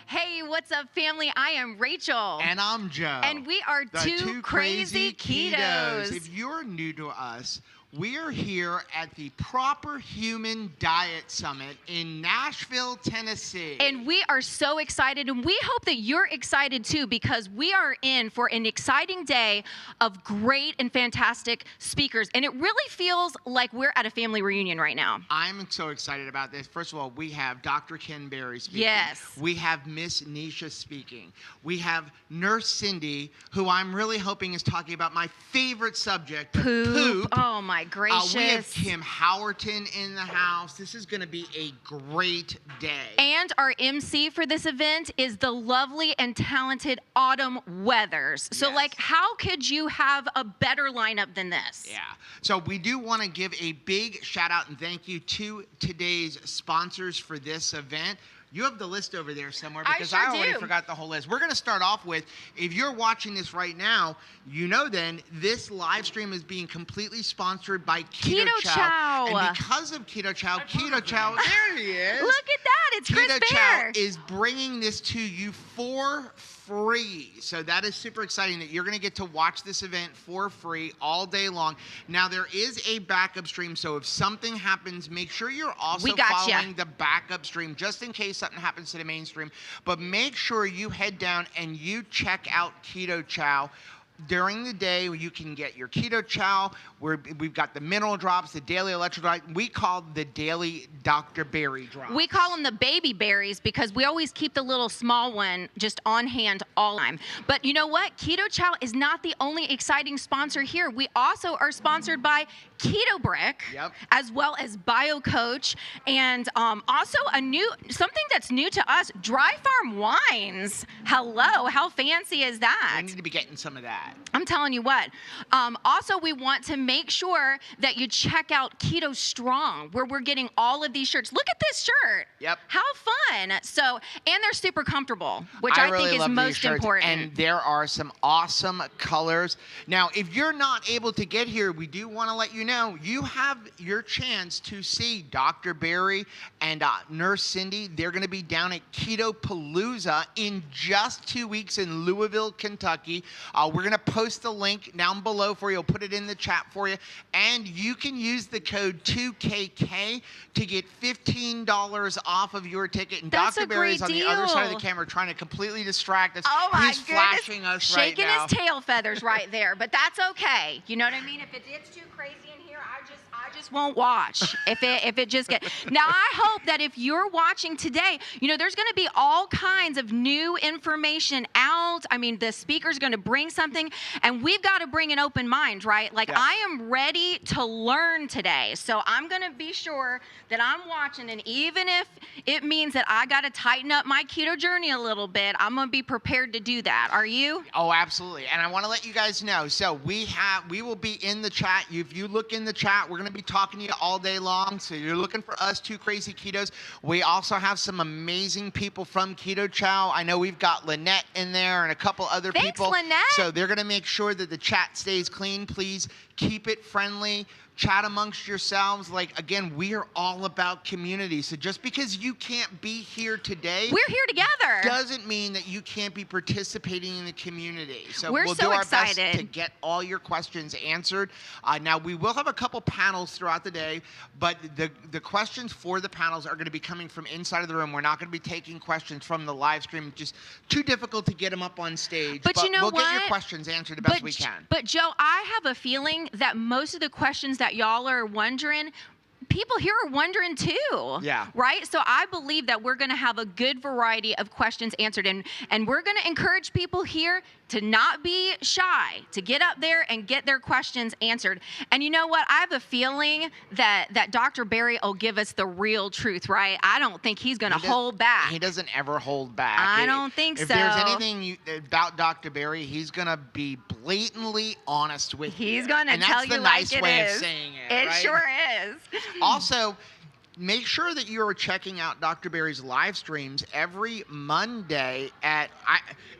Hey, what's up, family? I am Rachel. And I'm Joe. And we are two Krazy Ketos. If you're new to us, we are here at the Proper Human Diet Summit in Nashville, Tennessee. And we are so excited, and we hope that you're excited too, because we are in for an exciting day of great and fantastic speakers. And it really feels like we're at a family reunion right now. I'm so excited about this. First of all, we have Dr. Ken Berry speaking. Yes. We have Miss Neisha speaking. We have Nurse Cindy, who I'm really hoping is talking about my favorite subject, poop. Oh my gracious. We have Kim Howerton in the house. This is going to be a great day. And our MC for this event is the lovely and talented Autumn Weathers. So, Yes. how could you have a better lineup than this? Yeah. So we do want to give a big shout out and thank you to today's sponsors for this event. You have the list over there somewhere because I already forgot the whole list. We're going to start off with, if you're watching this right now, you know then this live stream is being completely sponsored by Keto Chow. And because of Keto Chow, there he is. Look at that. It's Chris Keto Bear. Chow is bringing this to you for free. So that is super exciting that you're going to get to watch this event for free all day long. Now, there is a backup stream, so if something happens, make sure you're also following the backup stream just in case something happens to the mainstream. But make sure you head down and you check out Keto Chow. During the day, you can get your Keto Chow. We've got the mineral drops, the daily electrolyte. We call the daily Dr. Berry drops. We call them the baby berries because we always keep the little small one just on hand all the time. But you know what? Keto Chow is not the only exciting sponsor here. We also are sponsored by Keto Brick, as well as Bio Coach, and also something that's new to us, Dry Farm Wines. Hello, how fancy is that? I need to be getting some of that. I'm telling you what. Also, we want to make sure that you check out Keto Strong, where we're getting all of these shirts. Look at this shirt. Yep. How fun. So, and they're super comfortable, which I really think is most important. And there are some awesome colors. Now, if you're not able to get here, we do want to let you know, you have your chance to see Dr. Berry and Nurse Cindy. They're going to be down at Keto Palooza in just 2 weeks in Louisville, Kentucky. We're going to post the link down below for you. I'll put it in the chat for you. And you can use the code 2KK to get $15 off of your ticket. And That's Dr. Berry's on the other side of the camera trying to completely distract us. Oh my He's flashing us right now. Shaking his tail feathers right there. But that's okay. You know what I mean? If it gets too crazy in here, I just won't watch. if it just gets. Now, I hope that if you're watching today, there's going to be all kinds of new information out. I mean, the speaker's going to bring something, and we've got to bring an open mind, right? I am ready to learn today. So I'm going to be sure that I'm watching, and even if it means that I got to tighten up my keto journey a little bit, I'm going to be prepared to do that. Are you? Oh, absolutely. And I want to let you guys know. So we will be in the chat. If you look in the chat, we're going to be talking to you all day long. So you're looking for us, two Krazy Ketos. We also have some amazing people from Keto Chow. I know we've got Lynette in there and a couple other people. Thanks, Lynette. So they're going to make sure that the chat stays clean. Please keep it friendly. Chat amongst yourselves. Again, we are all about community. So just because you can't be here today, we're here together, doesn't mean that you can't be participating in the community. So we'll do our excited best to get all your questions answered. Now, we will have a couple panels throughout the day, but the questions for the panels are going to be coming from inside of the room. We're not going to be taking questions from the live stream. Just too difficult to get them up on stage. But you know we'll what? get your questions answered the best we can. But Joe, I have a feeling that most of the questions that y'all are wondering, people here are wondering too. Yeah. Right? So I believe that we're going to have a good variety of questions answered. And we're going to encourage people here to not be shy, to get up there and get their questions answered. And you know what? I have a feeling that Dr. Berry will give us the real truth, right? I don't think he's going to hold back. He doesn't ever hold back. I don't think so. If there's anything about Dr. Berry, he's going to be blatantly honest with you. He's going to tell you like it is. And that's the nice way of saying it, It right? sure is. Also, make sure that you're checking out Dr. Berry's live streams every Monday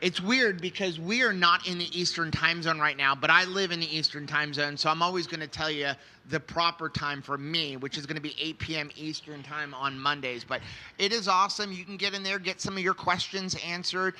it's weird because we are not in the Eastern time zone right now, but I live in the Eastern time zone, so I'm always going to tell you the proper time for me, which is going to be 8 p.m. Eastern time on Mondays. But it is awesome. You can get in there, get some of your questions answered.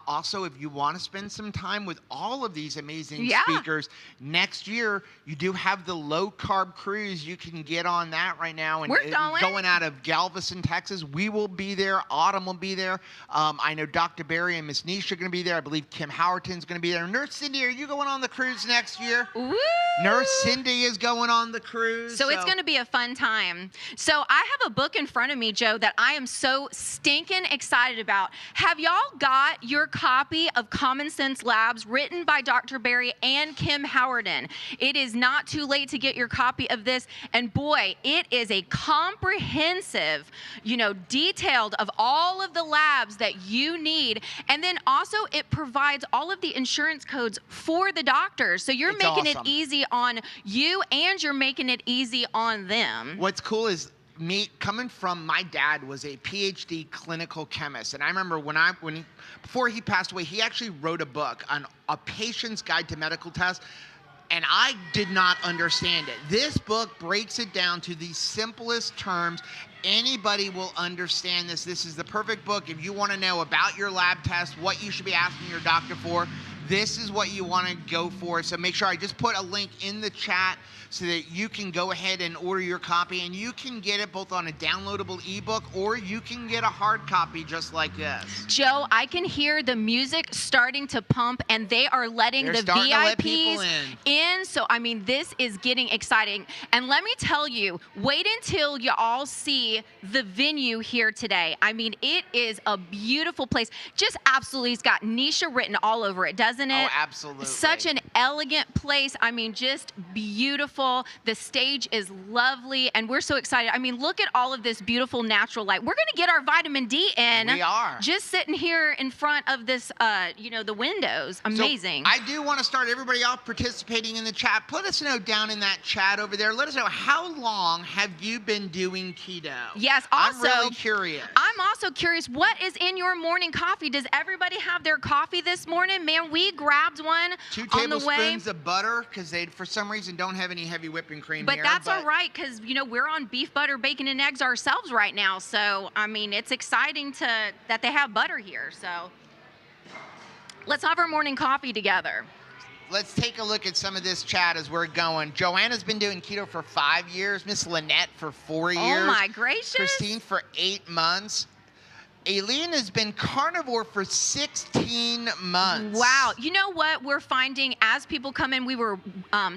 Also, if you want to spend some time with all of these amazing speakers, next year you do have the low-carb cruise. You can get on that right now. And we're going out of Galveston, Texas. We will be there. Autumn will be there. I know Dr. Berry and Miss Neisha are going to be there. I believe Kim Howerton's going to be there. Nurse Cindy, are you going on the cruise next year? Woo! Nurse Cindy is going on the cruise. So it's going to be a fun time. So I have a book in front of me, Joe, that I am so stinking excited about. Have y'all got your copy of Common Sense Labs written by Dr. Berry and Kim Howerton? It is not too late to get your copy of this. And boy, it is a comprehensive, detailed of all of the labs that you need. And then also it provides all of the insurance codes for the doctors. So you're making it easy on you and you're making it easy on them. What's cool is me coming from, my dad was a PhD clinical chemist, and I remember before he passed away, he actually wrote a book on a patient's guide to medical tests, and I did not understand it. This book breaks it down to the simplest terms. Anybody will understand this. This is the perfect book if you want to know about your lab test, what you should be asking your doctor for. This is what you want to go for. So make sure I just put a link in the chat so that you can go ahead and order your copy, and you can get it both on a downloadable ebook or you can get a hard copy just like this. Joe, I can hear the music starting to pump, and they are letting the VIPs in. So, this is getting exciting. And let me tell you, wait until you all see the venue here today. It is a beautiful place. Just absolutely, it's got Neisha written all over it, doesn't it? Oh, absolutely. Such an elegant place. Just beautiful. The stage is lovely, and we're so excited. Look at all of this beautiful natural light. We're going to get our vitamin D in. We are. Just sitting here in front of this, the windows. Amazing. So I do want to start everybody off participating in the chat. Let us know down in that chat over there. Let us know, how long have you been doing keto? Yes. Also, I'm really curious. I'm also curious, what is in your morning coffee? Does everybody have their coffee this morning? Man, we grabbed one 2 on the way. tablespoons of butter, because they, for some reason, don't have any heavy whipping cream but here. That's all right, because we're on beef, butter, bacon, and eggs ourselves right now. So it's exciting that they have butter here. So let's have our morning coffee together. Let's take a look at some of this chat as we're going. Joanna's been doing keto for 5 years. Miss Lynette for 4 years. Oh my gracious! Christine for 8 months. Aileen has been carnivore for 16 months. Wow. You know what we're finding as people come in? We were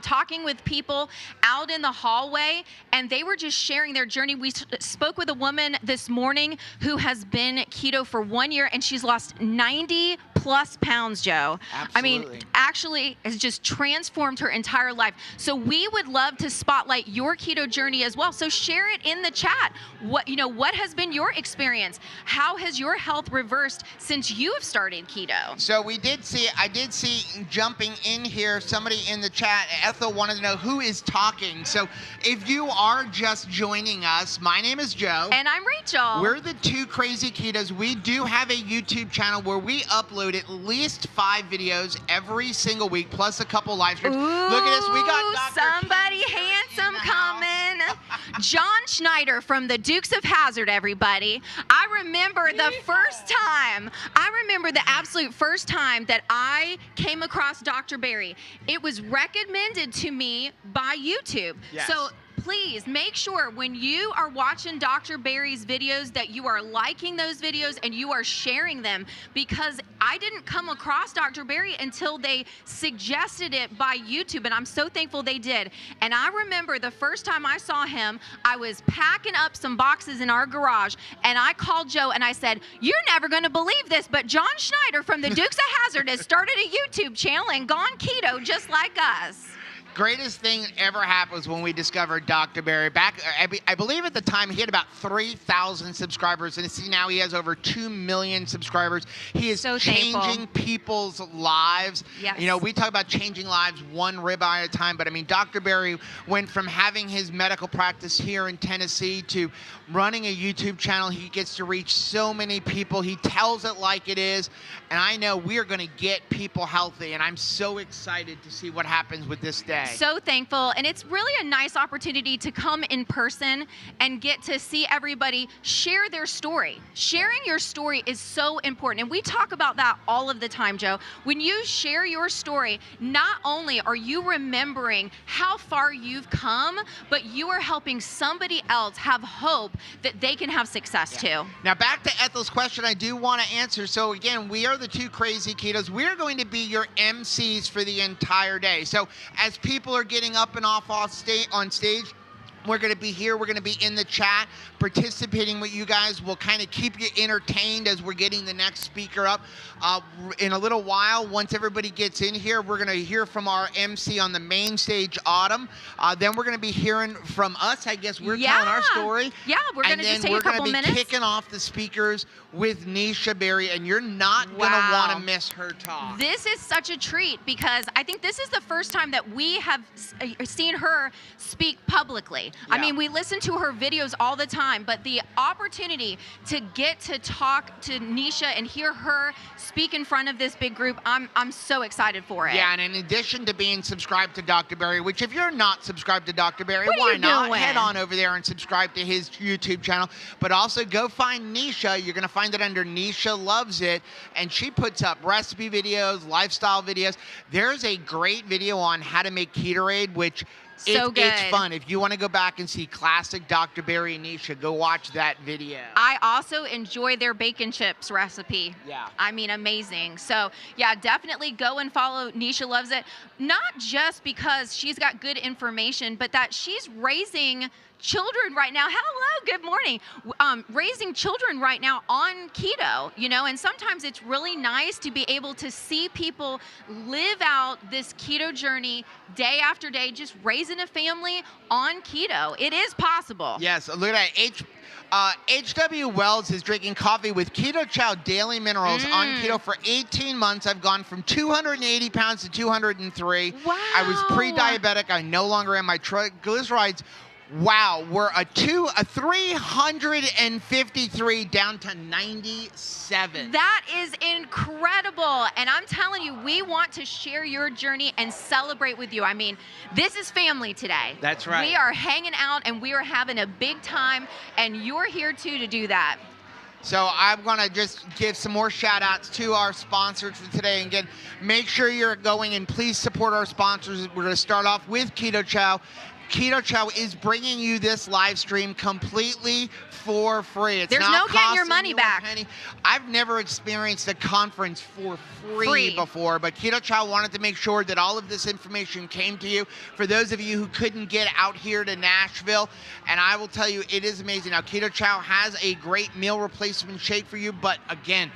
talking with people out in the hallway, and they were just sharing their journey. We spoke with a woman this morning who has been keto for 1 year, and she's lost 90 plus pounds, Joe. Absolutely. Actually has just transformed her entire life. So we would love to spotlight your keto journey as well. So share it in the chat. What has been your experience? How has your health reversed since you have started keto? So I did see jumping in here, somebody in the chat, Ethel wanted to know who is talking. So if you are just joining us, my name is Joe. And I'm Rachel. We're the 2 Krazy Ketos. We do have a YouTube channel where we upload at least 5 videos every single week, plus a couple live streams. Ooh, look at this. We got Dr. somebody handsome coming. John Schneider from the Dukes of Hazzard, everybody. I remember the absolute first time that I came across Dr. Berry. It was recommended to me by YouTube. Yes. So please make sure when you are watching Dr. Berry's videos that you are liking those videos and you are sharing them, because I didn't come across Dr. Berry until they suggested it by YouTube, and I'm so thankful they did. And I remember the first time I saw him, I was packing up some boxes in our garage, and I called Joe and I said, "You're never going to believe this, but John Schneider from the Dukes of Hazzard has started a YouTube channel and gone keto just like us." greatest thing ever happened was when we discovered Dr. Berry. Back, I believe at the time he had about 3,000 subscribers, and see now he has over 2 million subscribers. He is So changing thankful. people's lives. Yes. You know, we talk about changing lives one ribeye at a time, but I mean, Dr. Berry went from having his medical practice here in Tennessee to running a YouTube channel. He gets to reach so many people. He tells it like it is, and I know we are going to get people healthy, and I'm so excited to see what happens with this day. So thankful, and it's really a nice opportunity to come in person and get to see everybody share their story. Sharing your story is so important, and we talk about that all of the time, Joe. When you share your story, not only are you remembering how far you've come, but you are helping somebody else have hope that they can have success too. Now back to Ethel's question I do want to answer. So again, we are the two Krazy Ketos. We're going to be your MCs for the entire day. So as people are getting up and off on stage, we're going to be here. We're going to be in the chat, participating with you guys. We'll kind of keep you entertained as we're getting the next speaker up. In a little while, once everybody gets in here, we're going to hear from our MC on the main stage, Autumn. Then we're going to be hearing from us. I guess we're telling our story. Yeah, we're going to just take a couple minutes. And then we're going to be kicking off the speakers with Neisha Berry, and you're not going to want to miss her talk. This is such a treat because I think this is the first time that we have seen her speak publicly. I mean, we listen to her videos all the time, but the opportunity to get to talk to Neisha and hear her speak in front of this big group, I'm so excited for it. Yeah, and in addition to being subscribed to Dr. Berry, which if you're not subscribed to Dr. Berry, What are why you not? doing? Head on over there and subscribe to his YouTube channel. But also go find Neisha. You're going to find it under Neisha Loves It, and she puts up recipe videos, lifestyle videos. There's a great video on how to make Ketorade, which it's fun. If you want to go back and see classic Dr. Berry and Neisha, go watch that video. I also enjoy their bacon chips recipe. Yeah. I mean, amazing. So, yeah, definitely go and follow Neisha Loves It. Not just because she's got good information, but that she's raising children right now. Hello, good morning. Raising children right now on keto, you know, and sometimes it's really nice to be able to see people live out this keto journey day after day, just raising a family on keto. It is possible. Yes, look at that. H.W. Wells is drinking coffee with Keto Chow Daily Minerals on keto for 18 months. I've gone from 280 pounds to 203. Wow. I was pre-diabetic. I no longer am. My triglycerides, wow, we're a 353 down to 97. That is incredible. And I'm telling you, we want to share your journey and celebrate with you. I mean, this is family today. That's right. We are hanging out and we are having a big time, and you're here too to do that. So I'm going to just give some more shout outs to our sponsors for today. And again, make sure you're going and please support our sponsors. We're going to start off with Keto Chow. Keto Chow is bringing you this live stream completely for free. It's There's not no getting your costing money you a back. penny. I've never experienced a conference for free before, but Keto Chow wanted to make sure that all of this information came to you. For those of you who couldn't get out here to Nashville, and I will tell you, it is amazing. Now, Keto Chow has a great meal replacement shake for you, but again,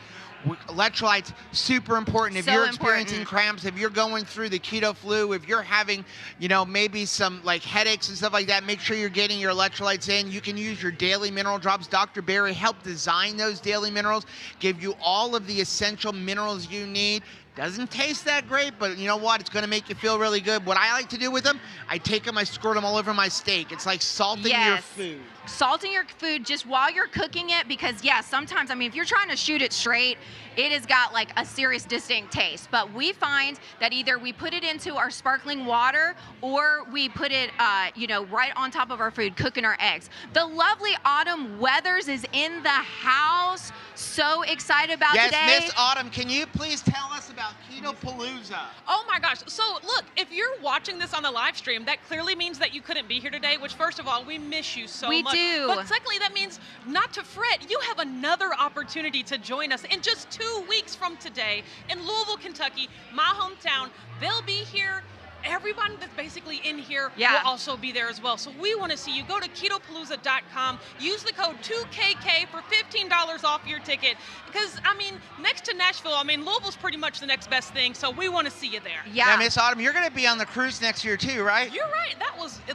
electrolytes, super important. If you're experiencing cramps, if you're going through the keto flu, if you're having, you know, maybe some like headaches and stuff like that, make sure you're getting your electrolytes in. You can use your daily mineral drops. Dr. Berry helped design those daily minerals, give you all of the essential minerals you need. Doesn't taste that great, but you know what? It's going to make you feel really good. What I like to do with them, I take them, I squirt them all over my steak. It's like salting your food. Salting your food just while you're cooking it, because sometimes, I mean, if you're trying to shoot it straight, it has got like a serious distinct taste. But we find that either we put it into our sparkling water or we put it, right on top of our food, cooking our eggs. The lovely Autumn Weathers is in the house. So excited about today. Yes, Miss Autumn, can you please tell us about Keto Palooza? Oh my gosh. So look, if you're watching this on the live stream, that clearly means that you couldn't be here today, which first of all, we miss you so much. We do. But secondly, that means not to fret. You have another opportunity to join us in just 2 weeks from today in Louisville, Kentucky, my hometown. They'll be here everybody that's basically in here Yeah. will also be there as well. So we want to see you. Go to ketopalooza.com. Use the code 2KK for $15 off your ticket. Because, I mean, next to Nashville, I mean, Louisville's pretty much the next best thing. So we want to see you there. Yeah. Now, Miss Autumn, you're going to be on the cruise next year too, right? You're right.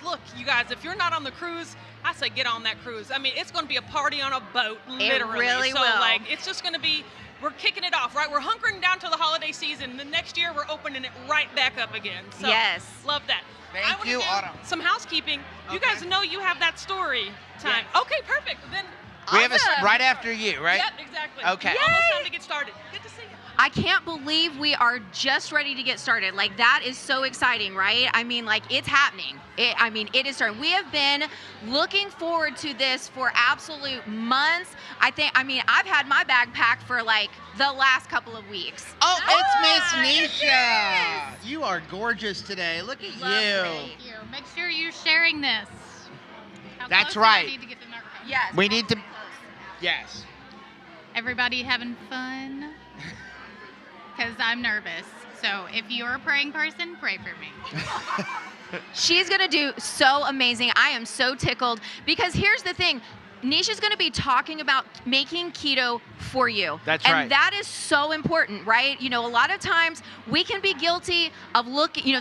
Look, you guys, if you're not on the cruise, I say get on that cruise. I mean, it's going to be a party on a boat, literally. really so, will. like, it's just going to be, we're kicking it off, right? We're hunkering down till the holiday season. The next year, we're opening it right back up again. So, Yes. love that. Thank I wanna you, do Autumn. some housekeeping. You Okay. guys know you have that story time. Yes. Okay, perfect. Then We have Awesome. right after you, right? Yep, exactly. Okay. Almost Yay! time to get started. Good to see you. I can't believe we are just ready to get started. Like, that is so exciting, right? I mean, like, it's happening. It is starting. We have been looking forward to this for absolute months. I've had my bag packed for like the last couple of weeks. Oh, it's Ah, Miss Neisha. You are gorgeous today. Look at you. Thank you. Make sure you're sharing this. How That's close do I right. need to get the microphone? Yes. We need to. Yes. Everybody having fun? Because I'm nervous. So if you're a praying person, pray for me. She's going to do so amazing. I am so tickled because here's the thing. Neisha's going to be talking about making keto for you. That's and right. that is so important, right? You know, a lot of times we can be guilty of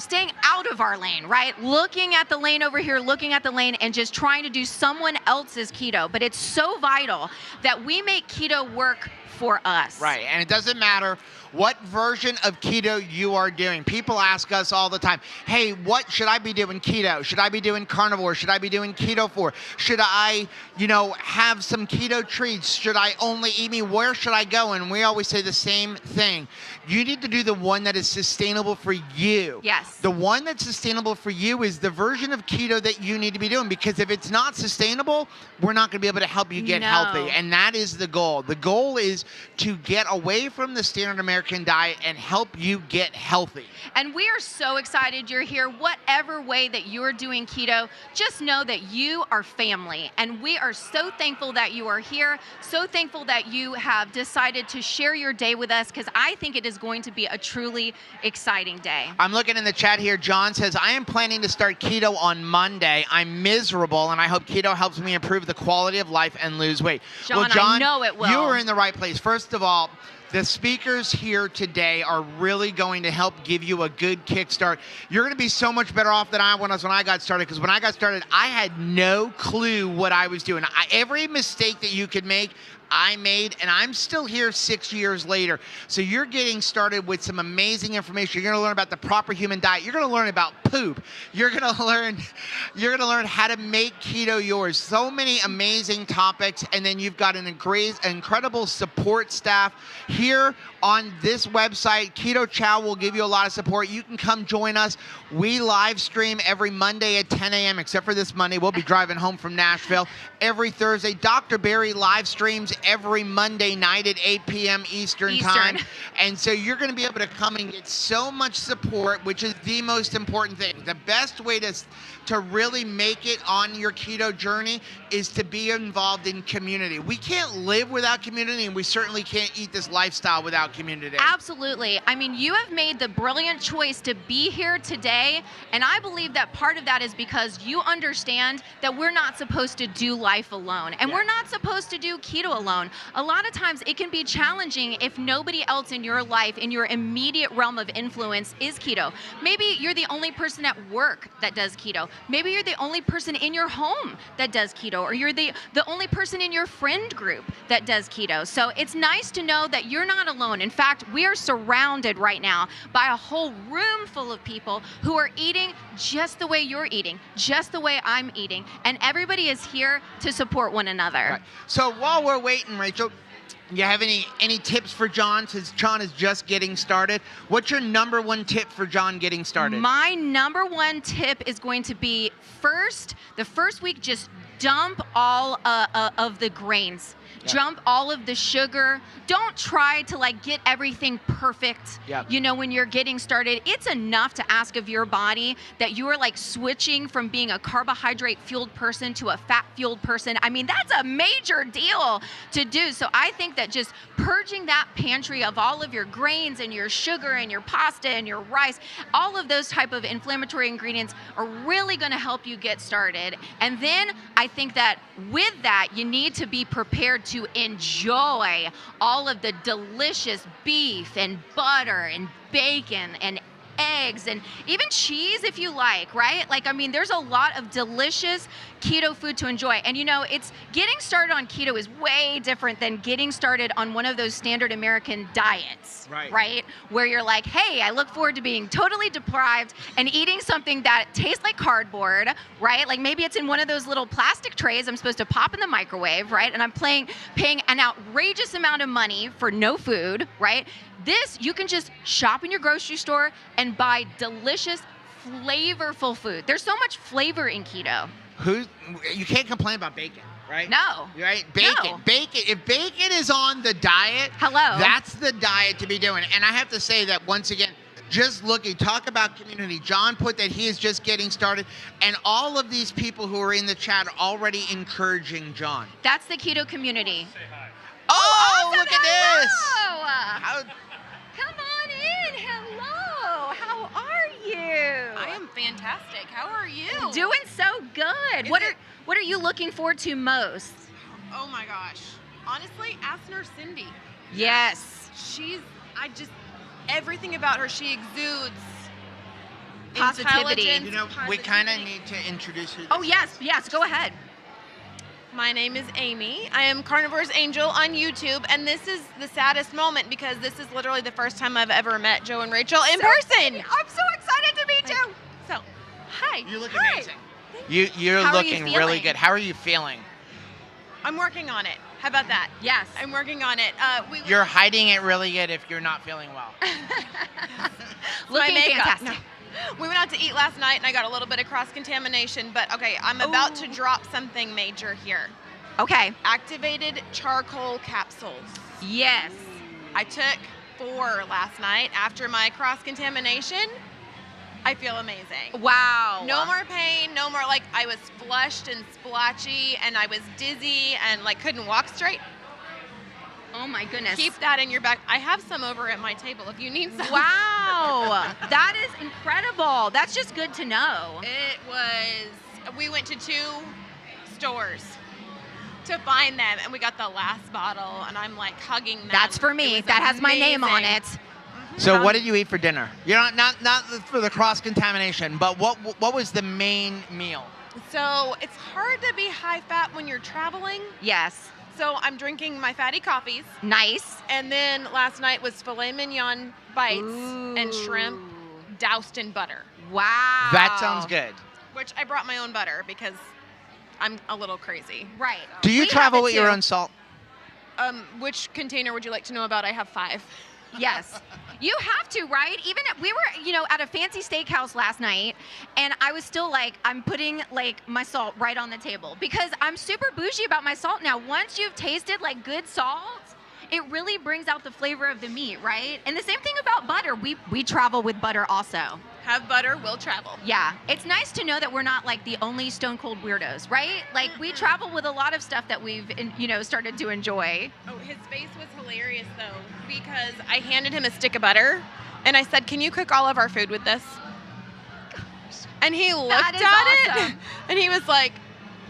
staying out of our lane, right? Looking at the lane over here, looking at the lane and just trying to do someone else's keto. But it's so vital that we make keto work for us. Right, and it doesn't matter what version of keto you are doing. People ask us all the time, hey, what should I be doing keto? Should I be doing carnivore? Should I be doing keto for? Should I, have some keto treats? Should I only eat meat? Where should I go? And we always say the same thing. You need to do the one that is sustainable for you. Yes. The one that's sustainable for you is the version of keto that you need to be doing, because if it's not sustainable, we're not going to be able to help you get No. healthy. And that is the goal. The goal is to get away from the standard American diet and help you get healthy. And we are so excited you're here. Whatever way that you're doing keto, just know that you are family. And we are so thankful that you are here, so thankful that you have decided to share your day with us, because I think it is going to be a truly exciting day. I'm looking in the chat here. John says, I am planning to start keto on Monday. I'm miserable, and I hope keto helps me improve the quality of life and lose weight. John, well, John, I know it will. You are in the right place. First of all, the speakers here today are really going to help give you a good kickstart. You're going to be so much better off than I was when I got started, because when I got started, I had no clue what I was doing. Every mistake that you could make, I made, and I'm still here 6 years later. So you're getting started with some amazing information. You're going to learn about the proper human diet. You're going to learn about poop. You're going to learn how to make keto yours. So many amazing topics, and then you've got an incredible support staff here on this website. Keto Chow will give you a lot of support. You can come join us. We live stream every Monday at 10 a.m., except for this Monday. We'll be driving home from Nashville. Every Thursday, Dr. Berry live streams every Monday night at 8 p.m. Eastern time. And so you're going to be able to come and get so much support, which is the most important thing. The best way to really make it on your keto journey is to be involved in community. We can't live without community, and we certainly can't eat this lifestyle without community. Absolutely. I mean, you have made the brilliant choice to be here today, and I believe that part of that is because you understand that we're not supposed to do life alone, and we're not supposed to do keto alone. A lot of times it can be challenging if nobody else in your life, in your immediate realm of influence, is keto. Maybe you're the only person at work that does keto. Maybe you're the only person in your home that does keto, or you're the only person in your friend group that does keto. So it's nice to know that you're not alone. In fact, we are surrounded right now by a whole room full of people who are eating just the way you're eating, just the way I'm eating, and everybody is here to support one another. Right. So while we're waiting, Rachel, you have any tips for John, since John is just getting started? What's your number one tip for John getting started? My number one tip is going to be the first week, just dump all of the grains. Yep. Jump all of the sugar. Don't try to like get everything perfect. Yep. You know, when you're getting started, it's enough to ask of your body that you are like switching from being a carbohydrate fueled person to a fat fueled person. I mean, that's a major deal to do. So I think that just purging that pantry of all of your grains and your sugar and your pasta and your rice, all of those type of inflammatory ingredients are really going to help you get started. And then I think that with that, you need to be prepared to enjoy all of the delicious beef and butter and bacon and eggs and even cheese if you like, right? Like, I mean, there's a lot of delicious keto food to enjoy. And you know, it's getting started on keto is way different than getting started on one of those standard American diets, right? Where you're like, hey, I look forward to being totally deprived and eating something that tastes like cardboard, right? Like maybe it's in one of those little plastic trays I'm supposed to pop in the microwave, right? And I'm paying an outrageous amount of money for no food, right? This, you can just shop in your grocery store and buy delicious, flavorful food. There's so much flavor in keto. You can't complain about bacon, right? No. Right? Bacon. No. Bacon. If bacon is on the diet, Hello. That's the diet to be doing. And I have to say that once again, just looking, talk about community. John put that he is just getting started, and all of these people who are in the chat are already encouraging John. That's the keto community. Oh, awesome. look at this! Hello. Come on in. Hello. How are you? I am fantastic. How are you? Doing so good. What are you looking forward to most? Oh my gosh. Honestly, ask Nurse Cindy. Yes. Everything about her, she exudes Positivity. intelligence, You know, we kind of positivity. need to introduce who this Oh, yes. Go ahead. My name is Amy. I am Carnivore's Angel on YouTube, and this is the saddest moment because this is literally the first time I've ever met Joe and Rachel in person. I'm so excited to meet you. So, hi. You look Hi. amazing. You're How are you looking really feeling? good. How are you feeling? I'm working on it. How about that? Yes. I'm working on it. You're hiding it really good if you're not feeling well. Looking fantastic. No. We went out to eat last night, and I got a little bit of cross-contamination, but okay, I'm about to drop something major here. Okay. Activated charcoal capsules. Yes. I took 4 last night after my cross-contamination. I feel amazing. Wow. No more pain, no more, like, I was flushed and splotchy, and I was dizzy and, like, couldn't walk straight. Oh my goodness. Keep that in your back. I have some over at my table if you need some. Wow. That is incredible. That's just good to know. We went to 2 stores to find them, and we got the last bottle, and I'm like hugging them. That's for me. It was That has my name on amazing. it. So what did you eat for dinner? You're not for the cross contamination, but what was the main meal? So it's hard to be high fat when you're traveling. Yes. So I'm drinking my fatty coffees, Nice. and then last night was filet mignon bites and shrimp Ooh. doused in butter, Wow. That sounds good. which I brought my own butter because I'm a little crazy. Right. Do you We travel have it with your too. own salt? Which container would you like to know about? I have 5. Yes. You have to, right? Even we were, at a fancy steakhouse last night, and I was still like, I'm putting like my salt right on the table because I'm super bougie about my salt now. Once you've tasted like good salt, it really brings out the flavor of the meat, right? And the same thing about butter. We travel with butter also. Have butter, will travel. Yeah, it's nice to know that we're not like the only stone cold weirdos, right? Like we travel with a lot of stuff that we've, started to enjoy. Oh, his face was hilarious though, because I handed him a stick of butter, and I said, "Can you cook all of our food with this?" And he looked That is at it, awesome. and he was like,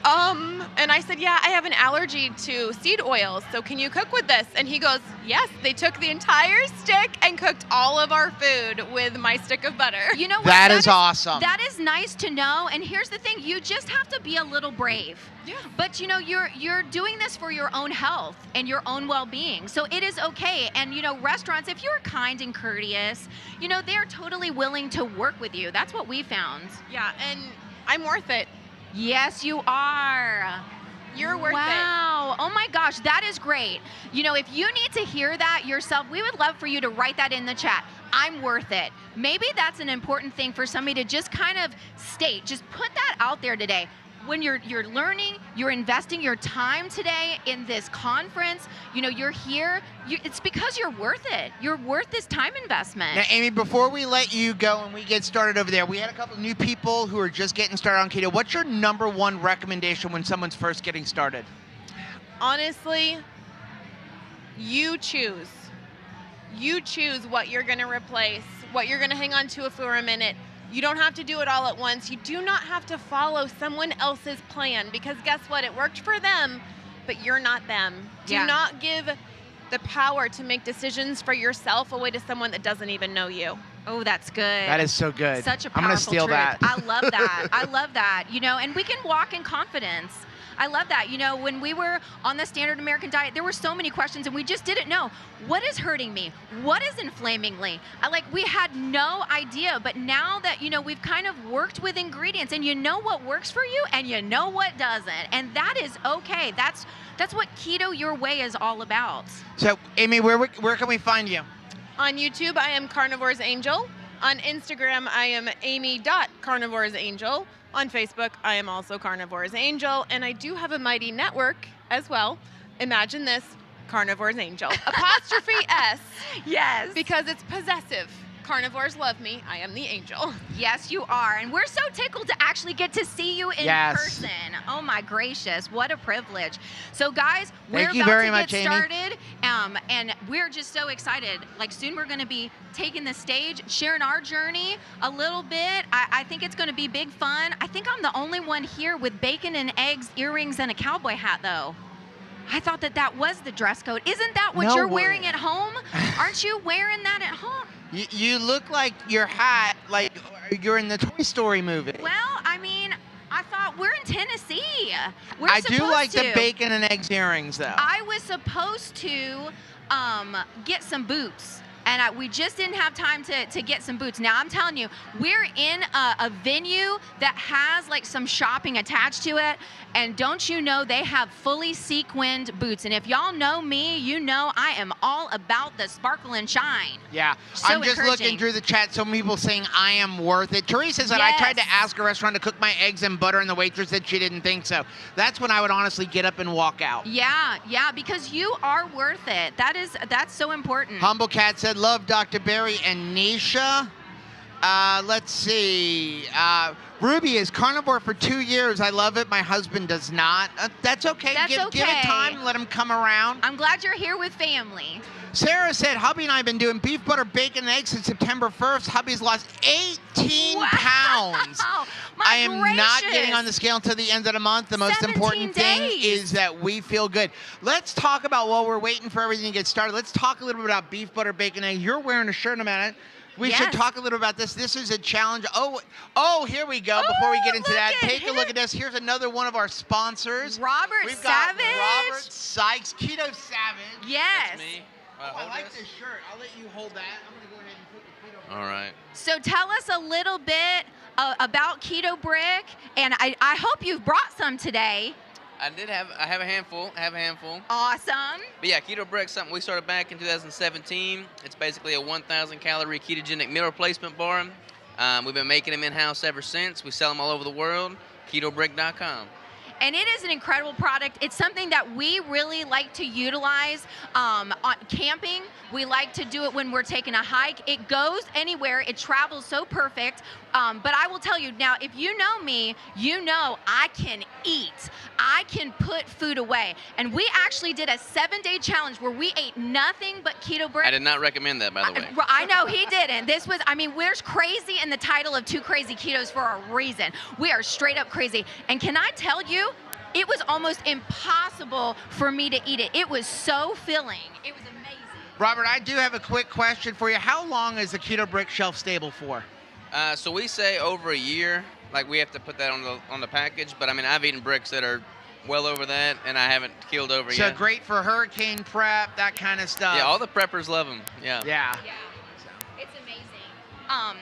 and I said, "Yeah, I have an allergy to seed oils, so can you cook with this?" And he goes, "Yes." They took the entire stick and cooked all of our food with my stick of butter. You know what? That is awesome. That is nice to know. And here's the thing: you just have to be a little brave. Yeah. But you're doing this for your own health and your own well-being. So it is okay. And restaurants, if you're kind and courteous, they're totally willing to work with you. That's what we found. Yeah, and I'm worth it. Yes, you are. You're worth it. Wow. Oh my gosh, that is great. If you need to hear that yourself, we would love for you to write that in the chat. I'm worth it. Maybe that's an important thing for somebody to just kind of state. Just put that out there today. When you're learning, You're investing your time today in this conference. You're here. It's because you're worth it. You're worth this time investment. Now, Amy, before we let you go and we get started over there, we had a couple of new people who are just getting started on keto. What's your number one recommendation when someone's first getting started? Honestly, you choose. You choose what you're going to replace, what you're going to hang on to for a minute. You don't have to do it all at once. You do not have to follow someone else's plan, because guess what? It worked for them, but you're not them. Do not give the power to make decisions for yourself away to someone that doesn't even know you. Oh, that's good. That is so good. Such a powerful I'm going to steal truth. that. I love that. I love that. And we can walk in confidence. I love that. When we were on the standard American diet, there were so many questions and we just didn't know. What is hurting me? What is inflaming me? We had no idea, but now that, we've kind of worked with ingredients and you know what works for you and you know what doesn't. And that is okay. That's what Keto Your Way is all about. So, Amy, where can we find you? On YouTube, I am Carnivore's Angel. On Instagram, I am amy.carnivore's Angel. On Facebook, I am also Carnivore's Angel, and I do have a mighty network as well. Imagine this, Carnivore's Angel. Apostrophe S. Yes. Because it's possessive. Carnivores love me. I am the angel. Yes, you are. And we're so tickled to actually get to see you in person. Oh, my gracious. What a privilege. So, guys, we're about to get started. And we're just so excited. Soon we're going to be taking the stage, sharing our journey a little bit. I think it's going to be big fun. I think I'm the only one here with bacon and eggs, earrings, and a cowboy hat, though. I thought that was the dress code. Isn't that what you're wearing at home? Aren't you wearing that at home? You look like your hat, like you're in the Toy Story movie. Well, I thought we're in Tennessee. I do like the bacon and eggs earrings, though. I was supposed to get some boots. And we just didn't have time to get some boots. Now, I'm telling you, we're in a venue that has some shopping attached to it. And don't you know, they have fully sequined boots. And if y'all know me, you know I am all about the sparkle and shine. Yeah. So I'm just looking through the chat. Some people saying I am worth it. Teresa said, I tried to ask a restaurant to cook my eggs and butter, and the waitress said she didn't think so. That's when I would honestly get up and walk out. Yeah, because you are worth it. That's so important. Humble Cat said, love Dr. Berry and Neisha. Let's see. Ruby is carnivore for 2 years. I love it. My husband does not. That's okay. Give it time. Let him come around. I'm glad you're here with family. Sarah said, hubby and I have been doing beef, butter, bacon, and eggs since September 1st. Hubby's lost 18 pounds. I am not getting on the scale until the end of the month. The most important thing is that we feel good. Let's talk about, while we're waiting for everything to get started, let's talk a little bit about beef, butter, bacon, and eggs. You're wearing a shirt in a minute. We should talk a little about this. This is a challenge. Oh, here we go. Before we get into that, take a look at this. Here's another one of our sponsors. We've got Robert Sykes, Keto Savage. Yes. That's me. I like this shirt. I'll let you hold that. I'm going to go ahead and put the keto. All right. So tell us a little bit about Keto Brick, and I hope you've brought some today. I have a handful. Awesome. But yeah, Keto Brick, something we started back in 2017. It's basically a 1,000 calorie ketogenic meal replacement bar. We've been making them in-house ever since. We sell them all over the world. KetoBrick.com. And it is an incredible product. It's something that we really like to utilize on camping. We like to do it when we're taking a hike. It goes anywhere. It travels so perfect. But I will tell you now, if you know me, you know I can eat. I can put food away. And we actually did a 7-day challenge where we ate nothing but Keto Brick. I did not recommend that, by the way. I know he didn't. There's crazy in the title of 2 Crazy Ketos for a reason. We are straight up crazy. And can I tell you, it was almost impossible for me to eat it. It was so filling. It was amazing. Robert, I do have a quick question for you. How long is the Keto Brick shelf stable for? So we say over a year. We have to put that on the package. But I've eaten bricks that are well over that, and I haven't keeled over yet. So great for hurricane prep, that kind of stuff. Yeah, all the preppers love them. Yeah. Yeah. It's amazing.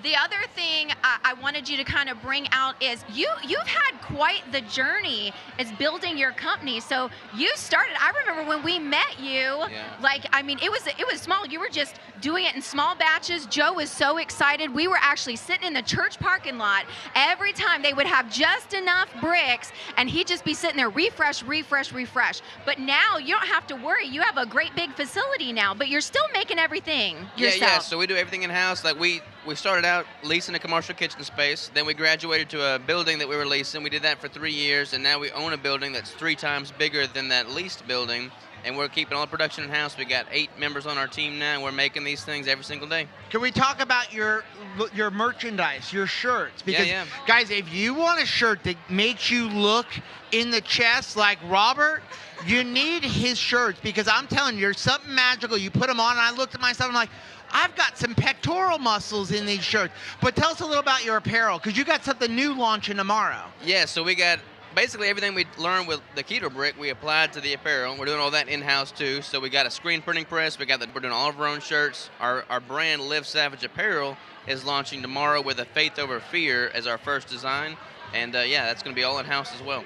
The other thing I wanted you to kind of bring out is you've had quite the journey as building your company. So you started. I remember when we met you. Like, I mean, it was small. You were just doing it in small batches. Joe was so excited. We were actually sitting in the church parking lot every time. They would have just enough bricks, and he'd just be sitting there, refresh. But now you don't have to worry. You have a great big facility now, but you're still making everything yourself. Yeah. So we do everything in house. Like we started out leasing a commercial kitchen space. Then we graduated to a building that we were leasing. We did that for 3 years, and now we own a building that's 3 times bigger than that leased building. And we're keeping all the production in house. We got 8 members on our team now, and we're making these things every single day. Can we talk about your merchandise, your shirts? Because Yeah. guys, if you want a shirt that makes you look in the chest like Robert, you need his shirts, because I'm telling you, there's something magical. You put them on, and I looked at myself, I'm like, I've got some pectoral muscles in these shirts. But tell us a little about your apparel, because you got something new launching tomorrow. Yeah, so we got basically everything we learned with the Keto Brick, we applied to the apparel. We're doing all that in-house too. So we got a screen printing press. We're doing all of our own shirts. Our brand, Live Savage Apparel, is launching tomorrow with a Faith Over Fear as our first design. And yeah, that's going to be all in-house as well.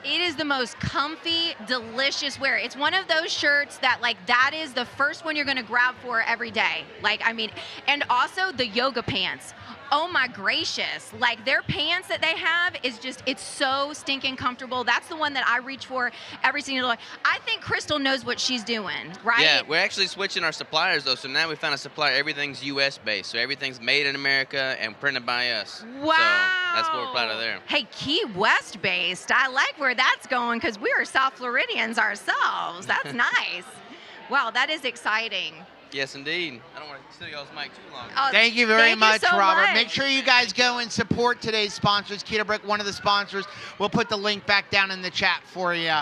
It is the most comfy, delicious wear. It's one of those shirts that, like, that is the first one you're going to grab for every day. Like, I mean, and also the yoga pants. Oh my gracious. Like, their pants that they have is just, it's so stinking comfortable. That's the one that I reach for every single day. I think Crystal knows what she's doing, right? Yeah, we're actually switching our suppliers though. So now we found a supplier, everything's US based. So everything's made in America and printed by us. Wow. So that's what we're proud of there. Hey, Key West based. I like where that's going, because we are South Floridians ourselves. That's nice. Wow, that is exciting. Yes, indeed. I don't want to steal y'all's mic too long. Oh, Thank you very much, so Robert. much. Make sure you guys go and support today's sponsors. Keto Brick, one of the sponsors. We'll put the link back down in the chat for you.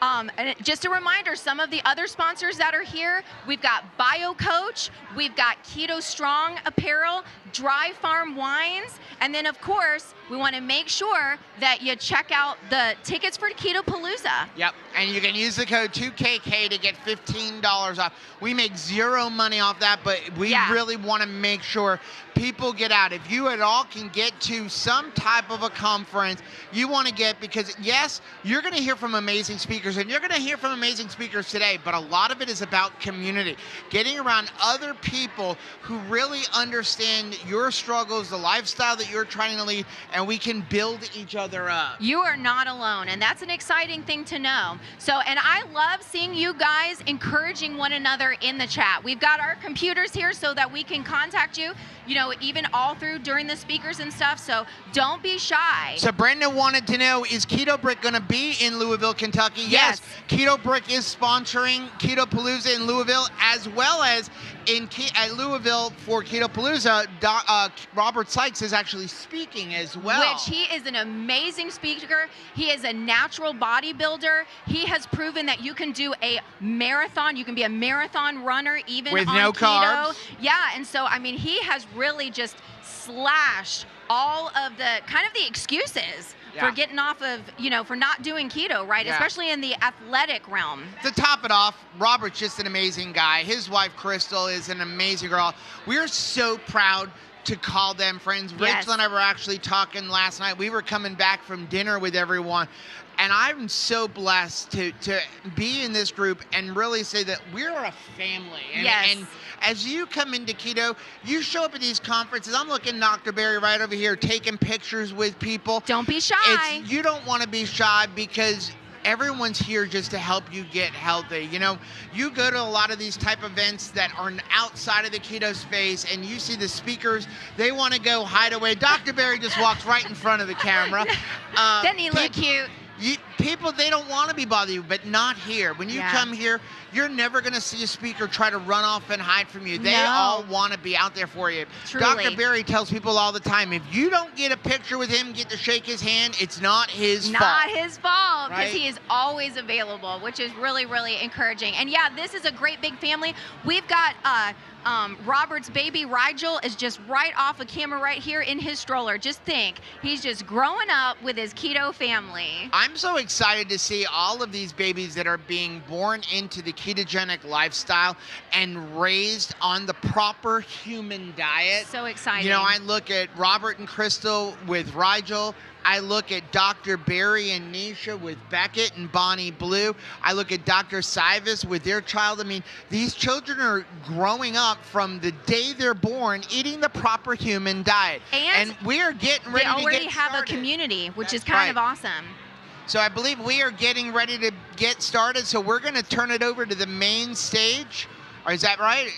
And just a reminder, some of the other sponsors that are here, we've got Bio Coach, we've got Keto Strong Apparel, Dry Farm Wines, and then of course, we want to make sure that you check out the tickets for Keto Palooza. Yep, and you can use the code 2KK to get $15 off. We make zero money off that, but we really want to make sure people get out. If you at all can get to some type of a conference, you want to get, because yes, you're going to hear from amazing speakers, and you're going to hear from amazing speakers today, but a lot of it is about community, getting around other people who really understand your struggles, the lifestyle that you're trying to lead, and we can build each other up. You are not alone, and that's an exciting thing to know. So, and I love seeing you guys encouraging one another in the chat. We've got our computers here so that we can contact you, you know, even all through during the speakers and stuff, so don't be shy. So Brenda wanted to know, is Keto Brick going to be in Louisville, Kentucky? Yes. Keto Brick is sponsoring Keto Palooza in Louisville, as well as at Louisville for Keto Palooza. Robert Sykes is actually speaking as well. Which he is an amazing speaker. He is a natural bodybuilder. He has proven that you can do a marathon. You can be a marathon runner even with on no keto. Carbs. Yeah, and so, I mean, he has really just slashed all of the kind of the excuses for getting off of, you know, for not doing keto, right? Yeah. Especially in the athletic realm. To top it off, Robert's just an amazing guy. His wife, Crystal, is an amazing girl. We're so proud to call them friends. Yes. Rachel and I were actually talking last night. We were coming back from dinner with everyone, and I'm so blessed to be in this group and really say that we're a family. And as you come into keto, you show up at these conferences. I'm looking Dr. Berry right over here taking pictures with people. Don't be shy. You don't want to be shy, because everyone's here just to help you get healthy. You know, you go to a lot of these type of events that are outside of the keto space, and you see the speakers, they want to go hide away. Dr. Berry just walks right in front of the camera. Doesn't he look cute? People, they don't want to be bothered you, but not here. When you come here, you're never going to see a speaker try to run off and hide from you. They all want to be out there for you. Truly. Dr. Berry tells people all the time, if you don't get a picture with him, get to shake his hand, it's not his fault. Not his fault, because Right? he is always available, which is really, really encouraging. And yeah, this is a great big family. We've got Robert's baby Rigel is just right off of camera right here in his stroller. Just think, he's just growing up with his keto family. I'm so excited to see all of these babies that are being born into the ketogenic lifestyle and raised on the proper human diet. So exciting. You know, I look at Robert and Crystal with Rigel. I look at Dr. Berry and Neisha with Beckett and Bonnie Blue. I look at Dr. Sivas with their child. I mean, these children are growing up from the day they're born eating the proper human diet. And we're getting ready to get started. They already have a community, which is kind of awesome. So I believe we are getting ready to get started. So we're going to turn it over to the main stage. Or is that right?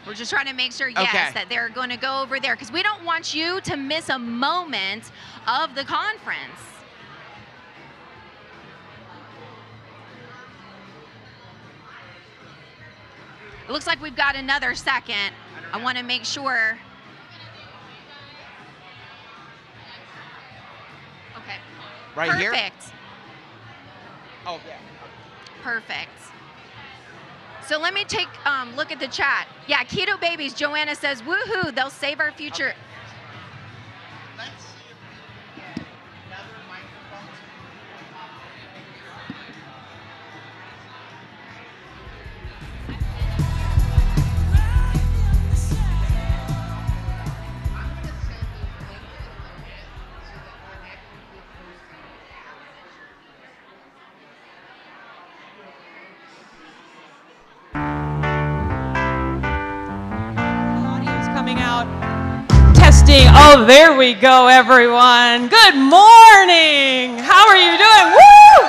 We're just trying to make sure, yes, that they're going to go over there because we don't want you to miss a moment of the conference. It looks like we've got another second. I want to make sure. Okay. Right here? Perfect. Oh, yeah. Perfect. So let me take look at the chat. Yeah, Keto Babies, Joanna says, woohoo, they'll save our future. Okay. Let's see if we can get another microphone. I'm going to send you a link in a little bit so that we're actually posting Audio's coming out. Testing. Oh, there we go, everyone. Good morning. How are you doing? Woo!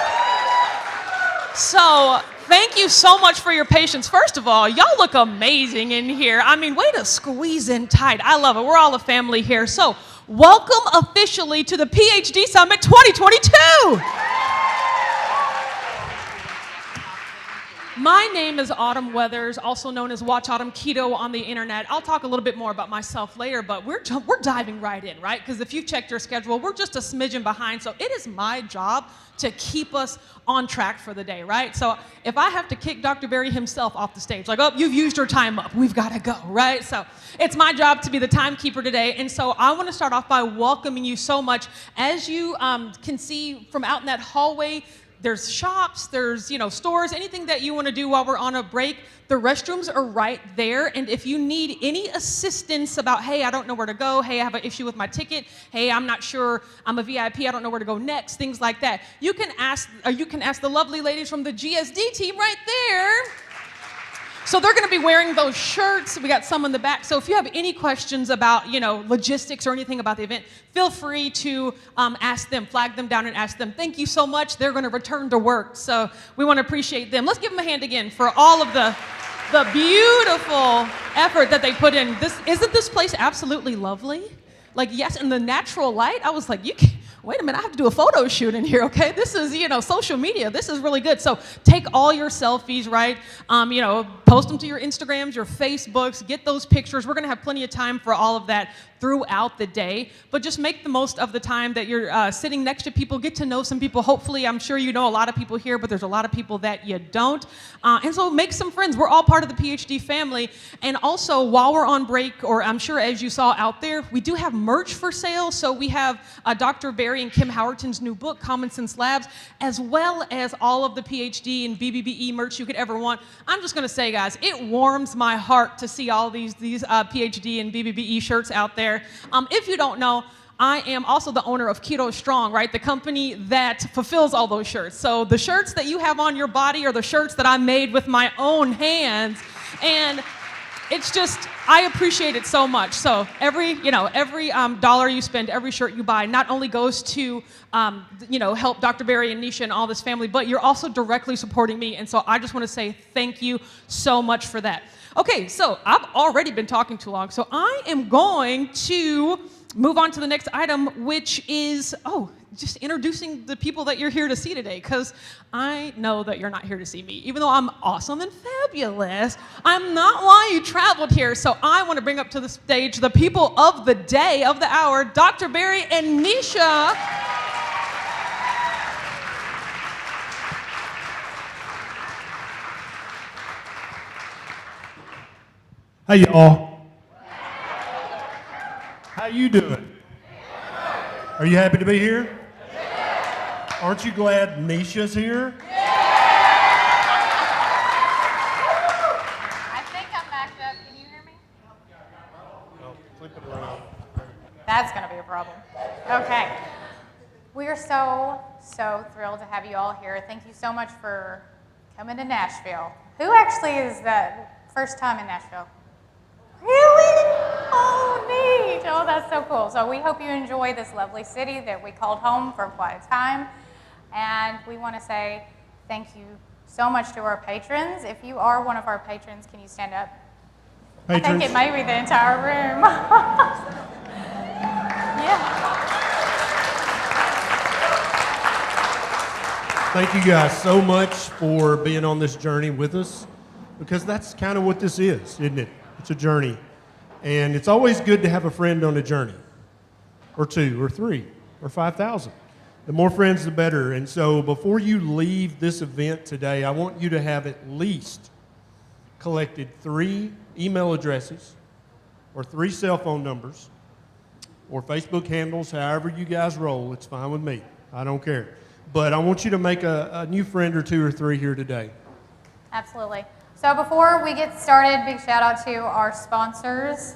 So, thank you so much for your patience. First of all, y'all look amazing in here. I mean, way to squeeze in tight. I love it. We're all a family here. So, welcome officially to the PhD Summit 2022. My name is Autumn Weathers, also known as Watch Autumn Keto on the internet. I'll talk a little bit more about myself later, but we're diving right in, right? Because if you've checked your schedule, we're just a smidgen behind. So it is my job to keep us on track for the day, right? So if I have to kick Dr. Berry himself off the stage, like, oh, you've used your time up, we've got to go, right? So it's my job to be the timekeeper today. And so I want to start off by welcoming you so much. As you can see from out in that hallway, there's shops, there's stores, anything that you want to do while we're on a break. The restrooms are right there. And if you need any assistance about, hey, I don't know where to go, hey, I have an issue with my ticket, hey, I'm not sure, I'm a VIP, I don't know where to go next, things like that, you can ask the lovely ladies from the GSD team right there. So they're going to be wearing those shirts. We got some in the back. So if you have any questions about, logistics or anything about the event, feel free to ask them, flag them down and ask them. Thank you so much. They're going to return to work. So we want to appreciate them. Let's give them a hand again for all of the beautiful effort that they put in. Isn't this place absolutely lovely? Like, yes, in the natural light, I was like, wait a minute, I have to do a photo shoot in here, okay? This is, social media. This is really good. So take all your selfies, right? Post them to your Instagrams, your Facebooks, get those pictures. We're going to have plenty of time for all of that throughout the day. But just make the most of the time that you're sitting next to people, get to know some people. Hopefully, I'm sure you know a lot of people here, but there's a lot of people that you don't. And so make some friends. We're all part of the PhD family. And also, while we're on break, or I'm sure as you saw out there, we do have merch for sale. So we have Dr. Berry and Kim Howerton's new book, Common Sense Labs, as well as all of the PhD and BBBE merch you could ever want. I'm just going to say, guys, it warms my heart to see all these PhD and BBBE shirts out there. If you don't know, I am also the owner of Keto Strong, right? The company that fulfills all those shirts. So the shirts that you have on your body are the shirts that I made with my own hands. And it's just, I appreciate it so much. So every dollar you spend, every shirt you buy, not only goes to, help Dr. Berry and Neisha and all this family, but you're also directly supporting me. And so I just want to say thank you so much for that. Okay, so I've already been talking too long. So I am going to move on to the next item, which is, just introducing the people that you're here to see today, because I know that you're not here to see me. Even though I'm awesome and fabulous, I'm not why you traveled here. So I want to bring up to the stage the people of the day, of the hour, Dr. Berry and Neisha. Hey, y'all. How you doing? Are you happy to be here? Aren't you glad Neisha's here? I think I'm backed up. Can you hear me? No, flip it around. That's going to be a problem. Okay. We are so thrilled to have you all here. Thank you so much for coming to Nashville. Who actually is that first time in Nashville? Really? Oh, neat. Oh, that's so cool. So we hope you enjoy this lovely city that we called home for quite a time. And we want to say thank you so much to our patrons. If you are one of our patrons, can you stand up? Patrons. I think it may be the entire room. Yeah. Thank you guys so much for being on this journey with us, because that's kind of what this is, isn't it? It's a journey. And it's always good to have a friend on a journey, or two, or three, or 5,000. The more friends, the better. And so before you leave this event today, I want you to have at least collected 3 email addresses, or 3 cell phone numbers, or Facebook handles, however you guys roll. It's fine with me. I don't care. But I want you to make a new friend or 2 or 3 here today. Absolutely. So before we get started, big shout out to our sponsors,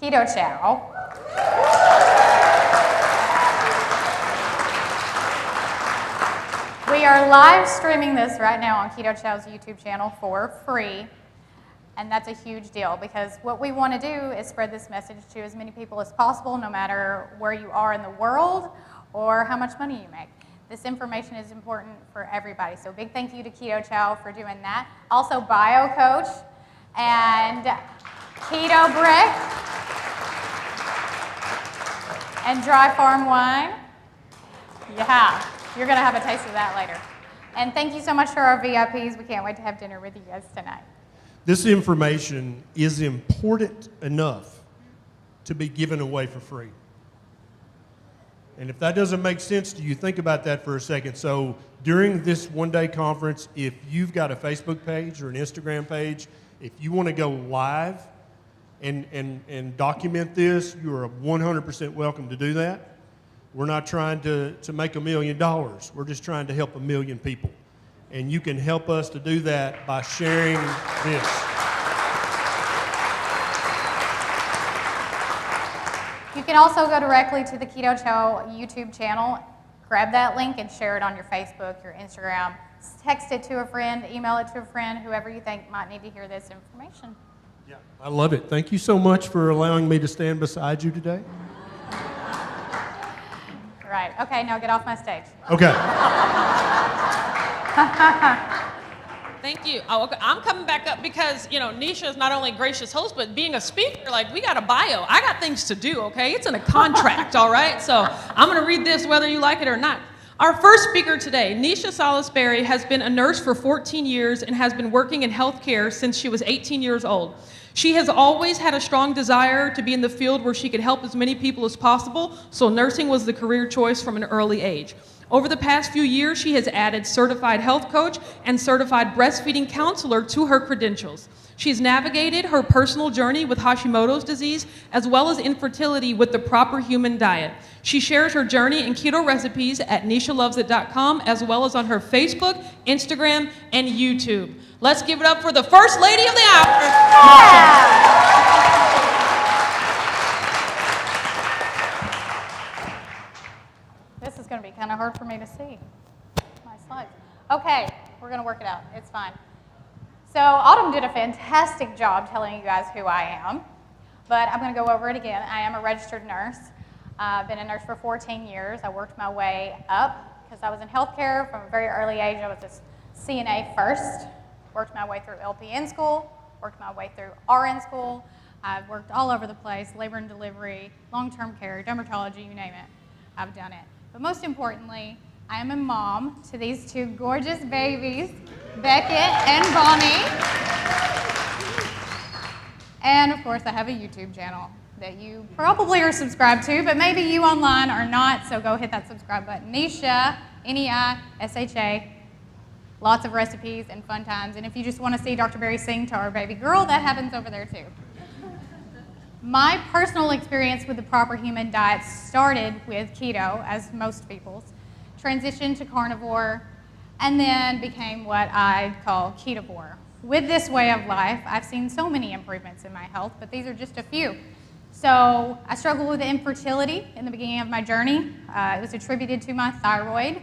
Keto Chow. We are live streaming this right now on Keto Chow's YouTube channel for free. And that's a huge deal, because what we want to do is spread this message to as many people as possible, no matter where you are in the world or how much money you make. This information is important for everybody. So big thank you to Keto Chow for doing that. Also Bio Coach and Keto Brick and Dry Farm Wine. Yeah, you're going to have a taste of that later. And thank you so much to our VIPs. We can't wait to have dinner with you guys tonight. This information is important enough to be given away for free. And if that doesn't make sense to you, think about that for a second. So during this one-day conference, if you've got a Facebook page or an Instagram page, if you want to go live and document this, you are 100% welcome to do that. We're not trying to make $1 million. We're just trying to help 1 million people. And you can help us to do that by sharing this. You can also go directly to the Keto Chow YouTube channel, grab that link and share it on your Facebook, your Instagram, text it to a friend, email it to a friend, whoever you think might need to hear this information. Yeah, I love it. Thank you so much for allowing me to stand beside you today. Right, okay, now get off my stage. Okay. Thank you. Oh, okay. I'm coming back up because, Neisha is not only a gracious host, but being a speaker, we got a bio. I got things to do, okay? It's in a contract, all right? So I'm going to read this whether you like it or not. Our first speaker today, Neisha Salas-Berry, has been a nurse for 14 years and has been working in healthcare since she was 18 years old. She has always had a strong desire to be in the field where she could help as many people as possible, so nursing was the career choice from an early age. Over the past few years, she has added certified health coach and certified breastfeeding counselor to her credentials. She's navigated her personal journey with Hashimoto's disease as well as infertility with the proper human diet. She shares her journey and keto recipes at NeishaLovesIt.com as well as on her Facebook, Instagram, and YouTube. Let's give it up for the first lady of the hour. This is going to be kind of hard for me to see. My slides. Okay, we're going to work it out. It's fine. So Autumn did a fantastic job telling you guys who I am, but I'm going to go over it again. I am a registered nurse. I've been a nurse for 14 years. I worked my way up because I was in healthcare from a very early age. I was a CNA first, worked my way through LPN school, worked my way through RN school. I've worked all over the place, labor and delivery, long-term care, dermatology, you name it. I've done it. But most importantly, I am a mom to these 2 gorgeous babies, Beckett and Bonnie. And of course, I have a YouTube channel that you probably are subscribed to, but maybe you online are not, so go hit that subscribe button. Neisha, Neisha. Lots of recipes and fun times. And if you just want to see Dr. Berry sing to our baby girl, that happens over there too. My personal experience with the proper human diet started with keto, as most people's, transitioned to carnivore, and then became what I call ketovore. With this way of life, I've seen so many improvements in my health, but these are just a few. So I struggled with infertility in the beginning of my journey. It was attributed to my thyroid.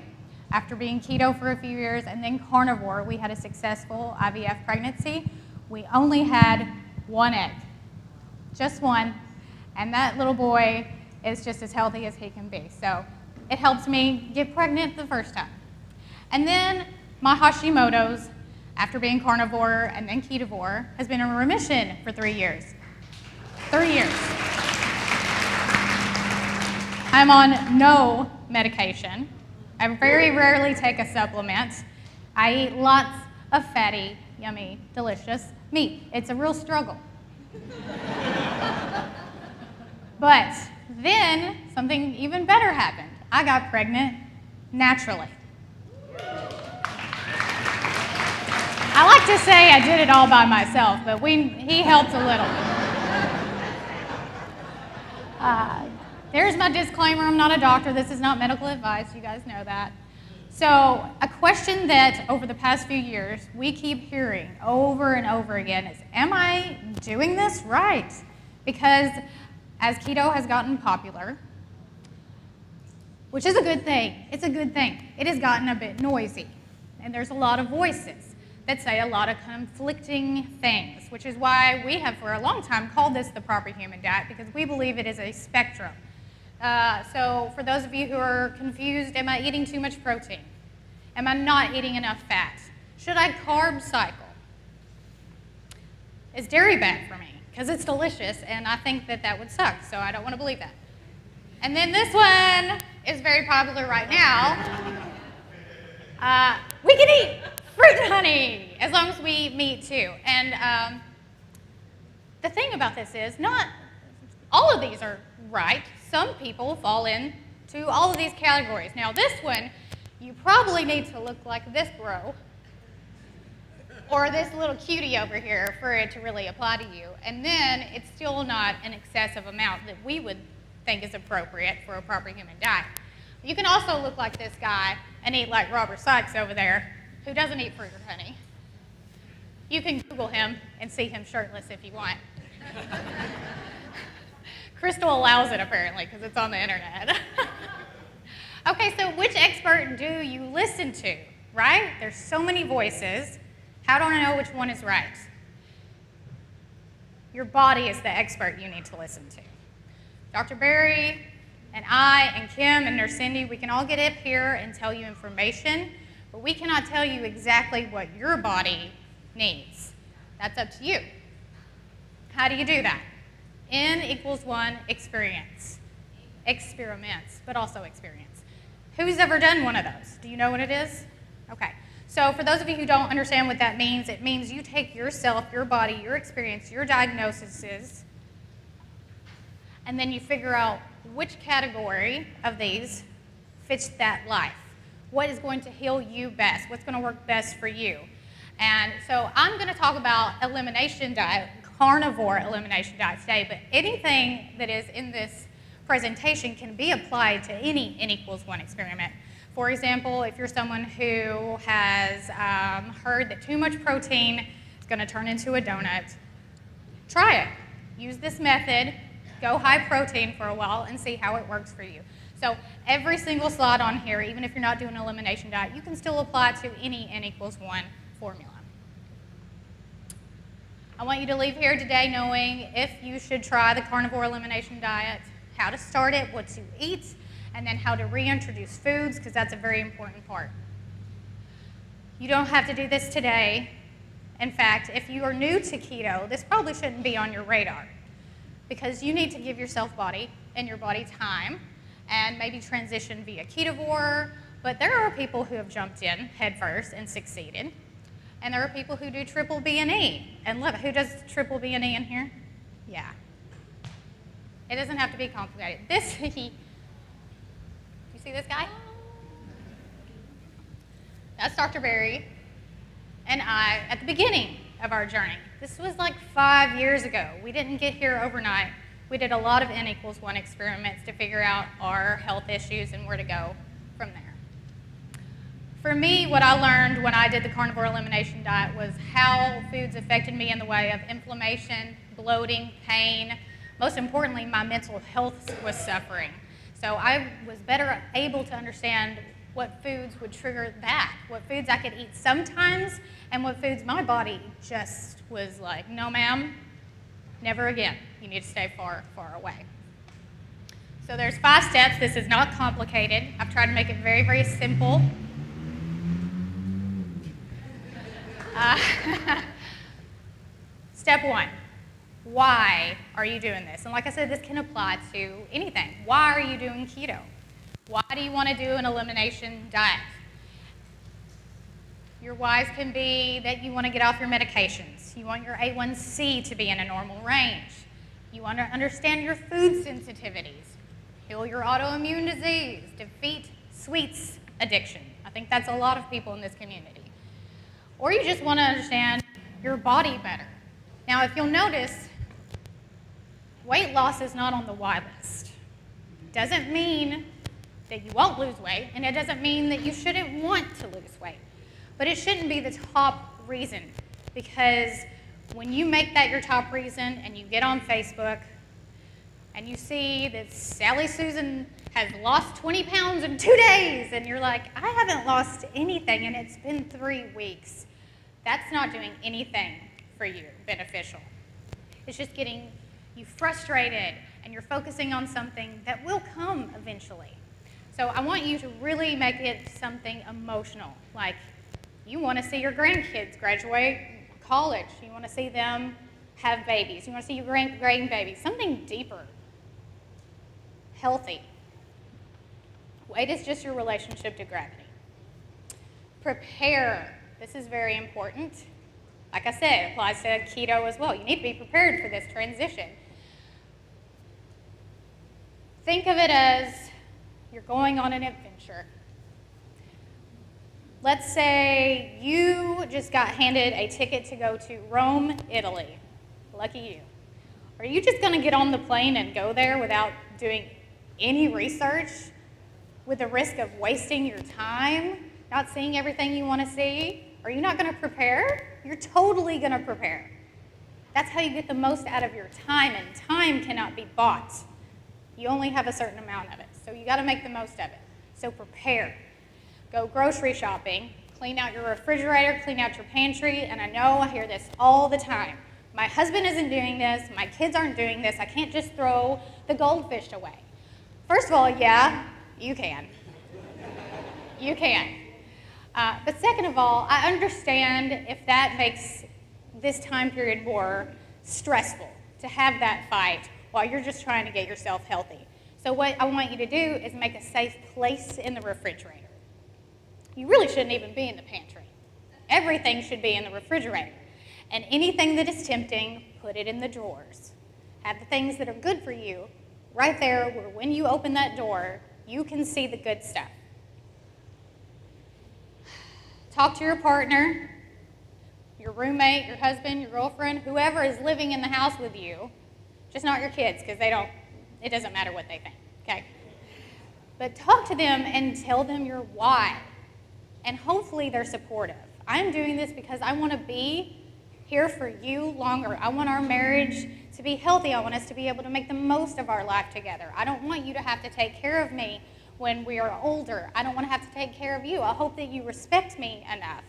After being keto for a few years and then carnivore, we had a successful IVF pregnancy. We only had one egg, just one, and that little boy is just as healthy as he can be. So it helped me get pregnant the first time. And then my Hashimoto's, after being carnivore and then ketovore, has been in remission for 3 years. 3 years. I'm on no medication. I very rarely take a supplement. I eat lots of fatty, yummy, delicious meat. It's a real struggle. But then something even better happened. I got pregnant naturally. I like to say I did it all by myself, but he helped a little. There's my disclaimer. I'm not a doctor. This is not medical advice. You guys know that. So a question that over the past few years we keep hearing over and over again is, am I doing this right? Because as keto has gotten popular, which is a good thing, it's a good thing, it has gotten a bit noisy. And there's a lot of voices that say a lot of conflicting things, which is why we have for a long time called this the proper human diet, because we believe it is a spectrum. So for those of you who are confused, am I eating too much protein? Am I not eating enough fat? Should I carb cycle? Is dairy bad for me? Because it's delicious, and I think that that would suck, so I don't want to believe that. And then this one is very popular right now. We can eat fruit and honey, as long as we eat meat too. And the thing about this is, not all of these are right. Some people fall into all of these categories. Now this one, you probably need to look like this bro, or this little cutie over here for it to really apply to you. And then it's still not an excessive amount that we would think is appropriate for a proper human diet. You can also look like this guy and eat like Robert Sykes over there, who doesn't eat fruit or honey. You can Google him and see him shirtless if you want. Crystal allows it apparently because it's on the internet. Okay, so which expert do you listen to, right? There's so many voices. How do I know which one is right? Your body is the expert you need to listen to. Dr. Berry and I and Kim and Nurse Cindy, we can all get up here and tell you information, but we cannot tell you exactly what your body needs. That's up to you. How do you do that? N=1 experience. Experiments, but also experience. Who's ever done one of those? Do you know what it is? Okay. So for those of you who don't understand what that means, it means you take yourself, your body, your experience, your diagnoses, and then you figure out which category of these fits that life. What is going to heal you best? What's going to work best for you? And so I'm going to talk about elimination diet, carnivore elimination diet today, but anything that is in this presentation can be applied to any N=1 experiment. For example, if you're someone who has heard that too much protein is going to turn into a donut, try it. Use this method, go high protein for a while, and see how it works for you. So every single slide on here, even if you're not doing an elimination diet, you can still apply to any N=1 formula. I want you to leave here today knowing if you should try the carnivore elimination diet, how to start it, what to eat, and then how to reintroduce foods, because that's a very important part. You don't have to do this today. In fact, if you are new to keto, this probably shouldn't be on your radar, because you need to give yourself and your body time and maybe transition via ketovore, but there are people who have jumped in headfirst and succeeded, and there are people who do triple B&E. And look, who does triple B&E in here? Yeah. It doesn't have to be complicated. You see this guy? That's Dr. Berry and I at the beginning of our journey. This was like 5 years ago. We didn't get here overnight. We did a lot of N=1 experiments to figure out our health issues and where to go from there. For me, what I learned when I did the carnivore elimination diet was how foods affected me in the way of inflammation, bloating, pain. Most importantly, my mental health was suffering. So I was better able to understand what foods would trigger that, what foods I could eat sometimes, and what foods my body just was like, no ma'am, never again. You need to stay far, far away. So there's 5 steps. This is not complicated. I've tried to make it very, very simple. Step 1, why are you doing this? And like I said, this can apply to anything. Why are you doing keto? Why do you want to do an elimination diet? Your whys can be that you want to get off your medications. You want your A1C to be in a normal range. You want to understand your food sensitivities, heal your autoimmune disease, defeat sweets addiction. I think that's a lot of people in this community. Or you just want to understand your body better. Now, if you'll notice, weight loss is not on the why list. Doesn't mean that you won't lose weight, and it doesn't mean that you shouldn't want to lose weight. But it shouldn't be the top reason, because when you make that your top reason and you get on Facebook and you see that Sally Susan has lost 20 pounds in 2 days, and you're like, I haven't lost anything and it's been 3 weeks. That's not doing anything for you beneficial. It's just getting you frustrated, and you're focusing on something that will come eventually. So I want you to really make it something emotional, like you want to see your grandkids graduate college, you want to see them have babies, you want to see your grandbabies, something deeper, healthy. Weight is just your relationship to gravity. Prepare. This is very important. Like I said, it applies to keto as well. You need to be prepared for this transition. Think of it as you're going on an adventure. Let's say you just got handed a ticket to go to Rome, Italy. Lucky you. Are you just going to get on the plane and go there without doing any research, with the risk of wasting your time, not seeing everything you want to see? Are you not going to prepare? You're totally going to prepare. That's how you get the most out of your time, and time cannot be bought. You only have a certain amount of it, so you got to make the most of it. So prepare. Go grocery shopping, clean out your refrigerator, clean out your pantry, and I know I hear this all the time. My husband isn't doing this, my kids aren't doing this, I can't just throw the goldfish away. First of all, yeah, you can. You can. But second of all, I understand if that makes this time period more stressful, to have that fight while you're just trying to get yourself healthy. So what I want you to do is make a safe place in the refrigerator. You really shouldn't even be in the pantry. Everything should be in the refrigerator. And anything that is tempting, put it in the drawers. Have the things that are good for you right there, where when you open that door, you can see the good stuff. Talk to your partner, your roommate, your husband, your girlfriend, whoever is living in the house with you, just not your kids, because it doesn't matter what they think, okay? But talk to them and tell them your why, and hopefully they're supportive. I'm doing this because I want to be here for you longer. I want our marriage to be healthy. I want us to be able to make the most of our life together. I don't want you to have to take care of me when we are older. I don't want to have to take care of you. I hope that you respect me enough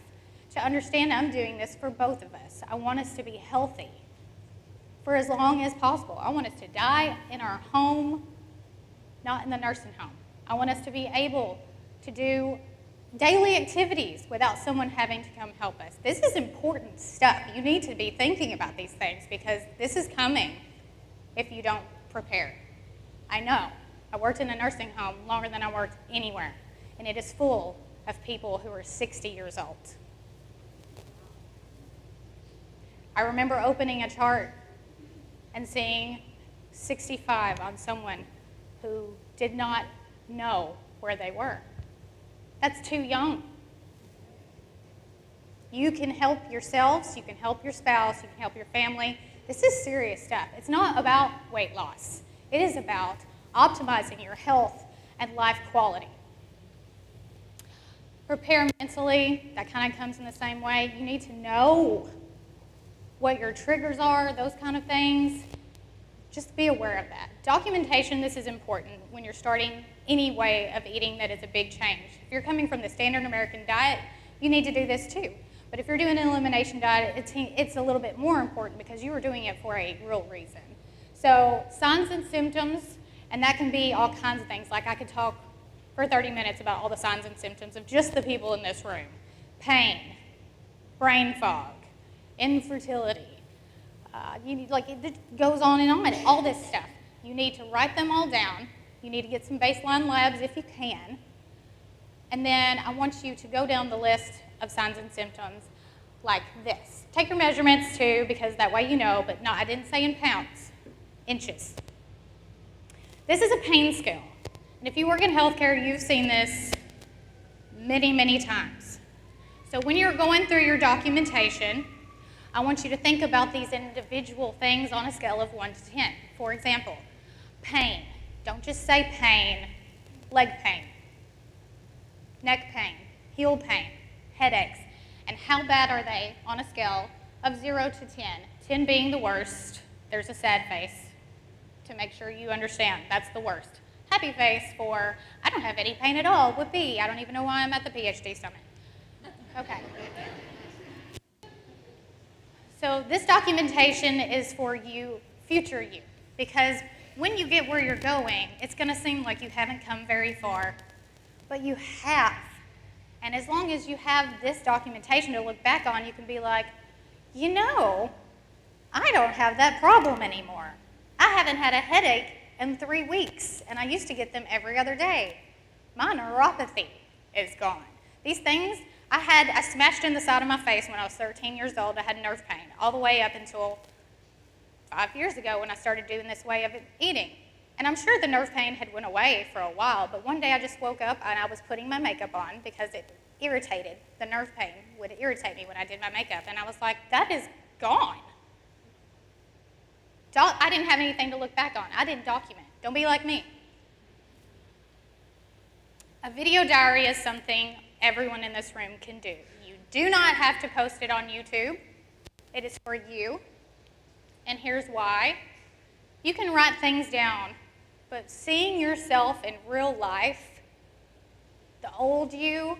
to understand I'm doing this for both of us. I want us to be healthy for as long as possible. I want us to die in our home, not in the nursing home. I want us to be able to do daily activities without someone having to come help us. This is important stuff. You need to be thinking about these things, because this is coming if you don't prepare. I know. I worked in a nursing home longer than I worked anywhere, and it is full of people who are 60 years old. I remember opening a chart and seeing 65 on someone who did not know where they were. That's too young. You can help yourselves, you can help your spouse, you can help your family. This is serious stuff. It's not about weight loss. It is about optimizing your health and life quality. Prepare mentally, that kind of comes in the same way. You need to know what your triggers are, those kind of things. Just be aware of that. Documentation, this is important when you're starting any way of eating that is a big change. If you're coming from the standard American diet, you need to do this too. But if you're doing an elimination diet, it's a little bit more important because you are doing it for a real reason. So signs and symptoms, and that can be all kinds of things. Like I could talk for 30 minutes about all the signs and symptoms of just the people in this room. Pain, brain fog, infertility. It goes on and on, all this stuff. You need to write them all down. You need to get some baseline labs if you can. And then I want you to go down the list of signs and symptoms like this. Take your measurements too, because that way you know, but no, I didn't say in pounds, inches. This is a pain scale. And if you work in healthcare, you've seen this many, many times. So when you're going through your documentation, I want you to think about these individual things on a scale of 1 to 10. For example, pain. Don't just say pain, leg pain, neck pain, heel pain, headaches. And how bad are they on a scale of 0 to 10? 10 being the worst. There's a sad face to make sure you understand. That's the worst. Happy face for, I don't have any pain at all, would be. I don't even know why I'm at the PhD summit. Okay. So this documentation is for you, future you, because when you get where you're going, it's going to seem like you haven't come very far, but you have. And as long as you have this documentation to look back on, you can be like, you know, I don't have that problem anymore. I haven't had a headache in 3 weeks, and I used to get them every other day. My neuropathy is gone. These things, I smashed in the side of my face when I was 13 years old. I had nerve pain all the way up until 5 years ago when I started doing this way of eating. And I'm sure the nerve pain had went away for a while, but one day I just woke up and I was putting my makeup on because it irritated. The nerve pain would irritate me when I did my makeup, and I was like, that is gone. I didn't have anything to look back on. I didn't document. Don't be like me. A video diary is something everyone in this room can do. You do not have to post it on YouTube. It is for you. And here's why. You can write things down, but seeing yourself in real life, the old you,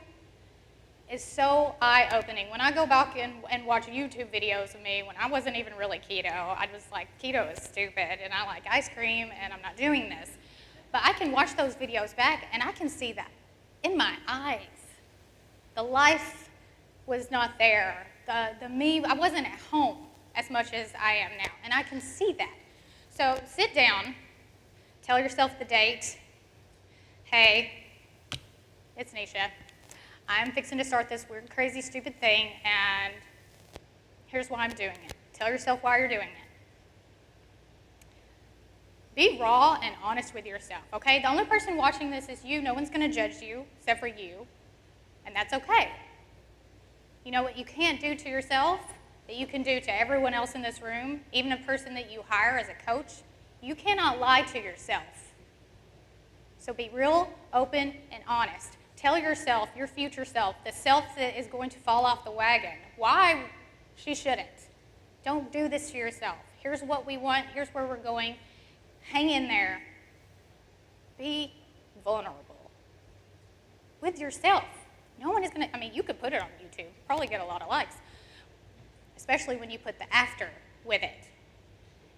is so eye-opening. When I go back and watch YouTube videos of me when I wasn't even really keto, I was like, keto is stupid, and I like ice cream, and I'm not doing this. But I can watch those videos back, and I can see that in my eyes. The life was not there. The me, I wasn't at home as much as I am now, and I can see that. So sit down, tell yourself the date. Hey, it's Neisha. I'm fixing to start this weird, crazy, stupid thing, and here's why I'm doing it. Tell yourself why you're doing it. Be raw and honest with yourself, okay? The only person watching this is you. No one's going to judge you except for you, and that's okay. You know what you can't do to yourself that you can do to everyone else in this room, even a person that you hire as a coach? You cannot lie to yourself. So be real, open, and honest. Tell yourself, your future self, the self that is going to fall off the wagon, why she shouldn't. Don't do this to yourself. Here's what we want. Here's where we're going. Hang in there. Be vulnerable with yourself. No one is going to, you could put it on YouTube, probably get a lot of likes, especially when you put the after with it.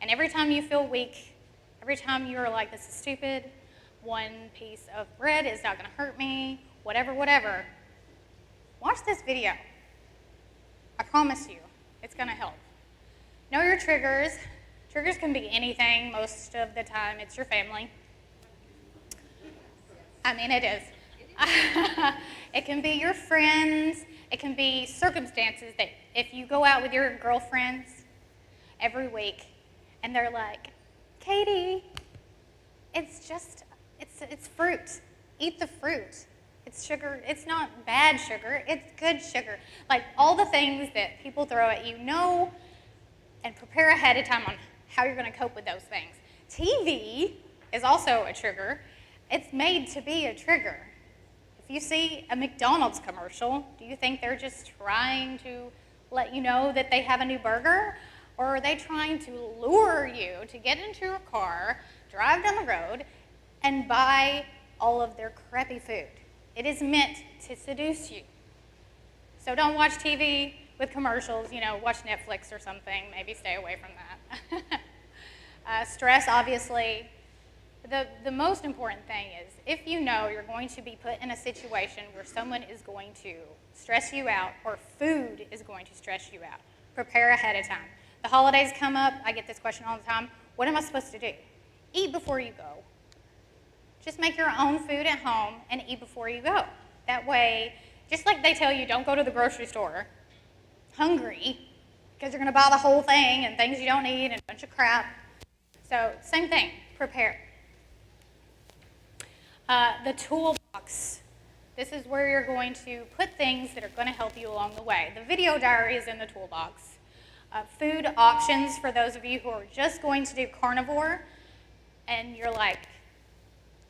And every time you feel weak, every time you're like, this is stupid, one piece of bread is not going to hurt me, whatever, watch this video. I promise you, it's going to help. Know your triggers. Triggers can be anything. Most of the time, it's your family. It is. It can be your friends. It can be circumstances that if you go out with your girlfriends every week and they're like, Katie, it's fruit. Eat the fruit. It's sugar. It's not bad sugar. It's good sugar. Like all the things that people throw at you. Know and prepare ahead of time on how you're going to cope with those things. TV is also a trigger. It's made to be a trigger. If you see a McDonald's commercial, do you think they're just trying to let you know that they have a new burger? Or are they trying to lure you to get into a car, drive down the road, and buy all of their crappy food? It is meant to seduce you. So don't watch TV with commercials, watch Netflix or something, maybe stay away from that. Stress, obviously. The most important thing is if you know you're going to be put in a situation where someone is going to stress you out or food is going to stress you out, prepare ahead of time. The holidays come up, I get this question all the time, what am I supposed to do? Eat before you go. Just make your own food at home and eat before you go. That way, just like they tell you don't go to the grocery store hungry because you're going to buy the whole thing and things you don't need and a bunch of crap. So same thing, prepare. The toolbox. This is where you're going to put things that are going to help you along the way. The video diary is in the toolbox. Food options for those of you who are just going to do carnivore and you're like,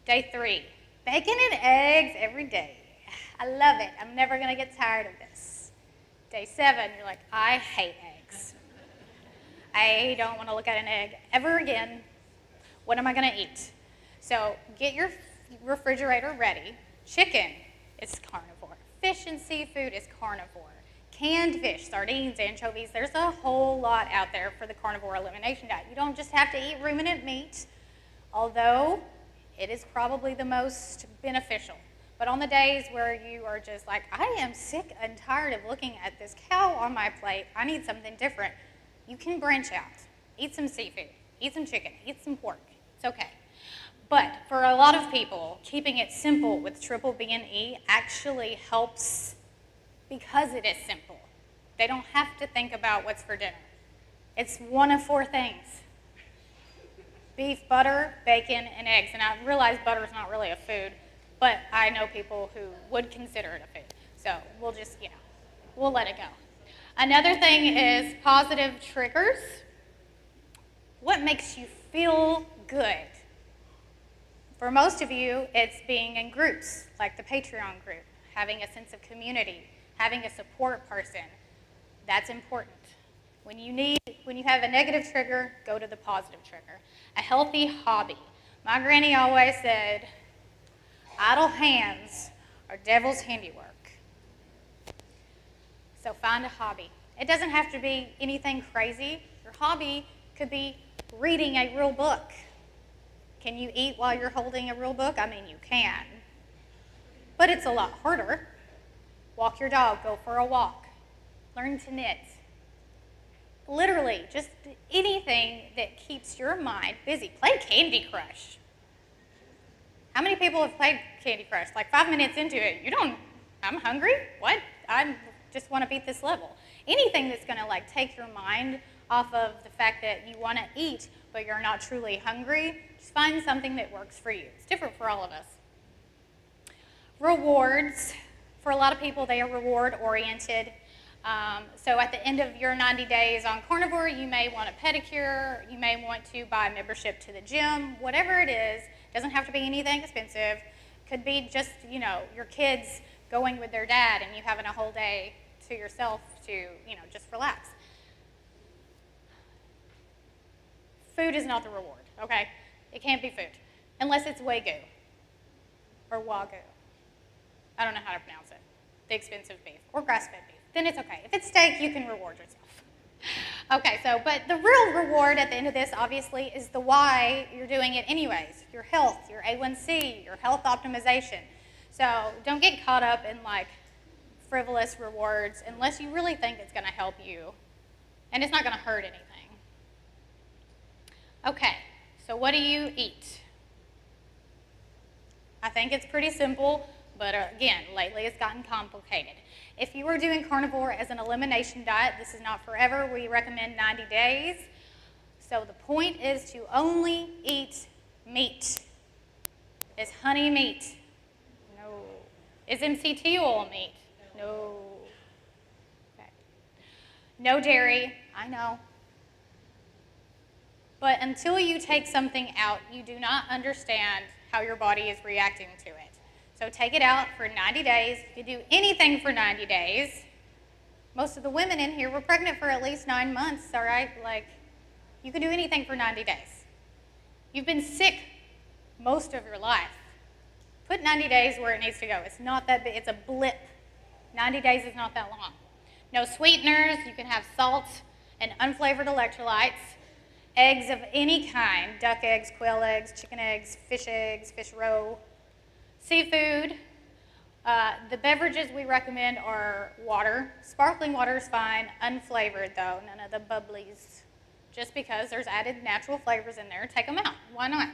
day 3, bacon and eggs every day. I love it. I'm never going to get tired of this. Day 7, you're like, I hate eggs. I don't want to look at an egg ever again. What am I going to eat? So get your refrigerator ready. Chicken is carnivore. Fish and seafood is carnivore. Canned fish, sardines, anchovies, there's a whole lot out there for the carnivore elimination diet. You don't just have to eat ruminant meat, although it is probably the most beneficial. But on the days where you are just like, I am sick and tired of looking at this cow on my plate, I need something different, you can branch out. Eat some seafood, eat some chicken, eat some pork. It's okay. But for a lot of people, keeping it simple with triple B and E actually helps because it is simple. They don't have to think about what's for dinner. It's one of 4 things. Beef, butter, bacon, and eggs. And I realize butter is not really a food, but I know people who would consider it a food. So we'll just, we'll let it go. Another thing is positive triggers. What makes you feel good? For most of you, it's being in groups, like the Patreon group, having a sense of community, having a support person. That's important. When you have a negative trigger, go to the positive trigger. A healthy hobby. My granny always said, idle hands are devil's handiwork. So find a hobby. It doesn't have to be anything crazy. Your hobby could be reading a real book. Can you eat while you're holding a real book? I mean, you can. But it's a lot harder. Walk your dog, go for a walk. Learn to knit. Literally, just anything that keeps your mind busy. Play Candy Crush. How many people have played Candy Crush? Like 5 minutes into it, I'm hungry? What? I just want to beat this level. Anything that's going to take your mind off of the fact that you want to eat, but you're not truly hungry, just find something that works for you. It's different for all of us. Rewards. For a lot of people, they are reward-oriented. So at the end of your 90 days on carnivore, you may want a pedicure, you may want to buy a membership to the gym, whatever it is. Doesn't have to be anything expensive. Could be just, your kids going with their dad and you having a whole day to yourself to, just relax. Food is not the reward, okay? It can't be food, unless it's Wagyu or Wagyu. I don't know how to pronounce it. The expensive beef or grass-fed beef. Then it's okay. If it's steak, you can reward yourself. Okay, but the real reward at the end of this, obviously, is the why you're doing it anyways. Your health, your A1C, your health optimization. So don't get caught up in frivolous rewards unless you really think it's going to help you and it's not going to hurt anything. Okay, so what do you eat? I think it's pretty simple, but again, lately it's gotten complicated. If you are doing carnivore as an elimination diet, this is not forever. We recommend 90 days. So the point is to only eat meat. Is honey meat? No. Is MCT oil meat? No. Okay. No dairy. I know. But until you take something out, you do not understand how your body is reacting to it. So take it out for 90 days. You can do anything for 90 days. Most of the women in here were pregnant for at least 9 months, all right? Like, you can do anything for 90 days. You've been sick most of your life. Put 90 days where it needs to go. It's not that big, it's a blip. 90 days is not that long. No sweeteners, you can have salt and unflavored electrolytes. Eggs of any kind, duck eggs, quail eggs, chicken eggs, fish roe, seafood. The beverages we recommend are water. Sparkling water is fine, unflavored though, none of the bubblies. Just because there's added natural flavors in there, take them out. Why not?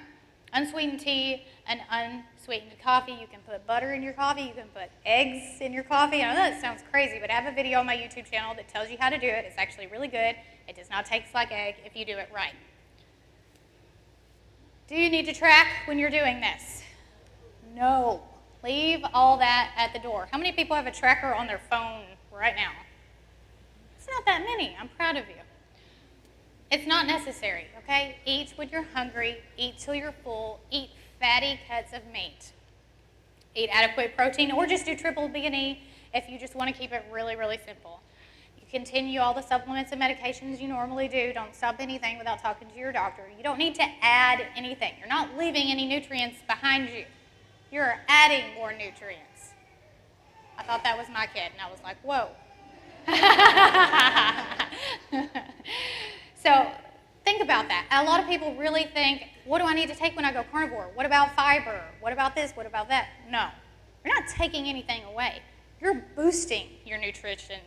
Unsweetened tea and unsweetened coffee. You can put butter in your coffee. You can put eggs in your coffee. I know that sounds crazy, but I have a video on my YouTube channel that tells you how to do it. It's actually really good. It does not taste like egg if you do it right. Do you need to track when you're doing this? No. Leave all that at the door. How many people have a tracker on their phone right now? It's not that many. I'm proud of you. It's not necessary, okay? Eat when you're hungry, eat till you're full, eat fatty cuts of meat. Eat adequate protein, or just do triple B&E if you just want to keep it really, really simple. You continue all the supplements and medications you normally do. Don't stop anything without talking to your doctor. You don't need to add anything. You're not leaving any nutrients behind you. You're adding more nutrients. I thought that was my kid, and I was like, whoa. So think about that. A lot of people really think, what do I need to take when I go carnivore? What about fiber? What about this? What about that? No. You're not taking anything away. You're boosting your nutrition.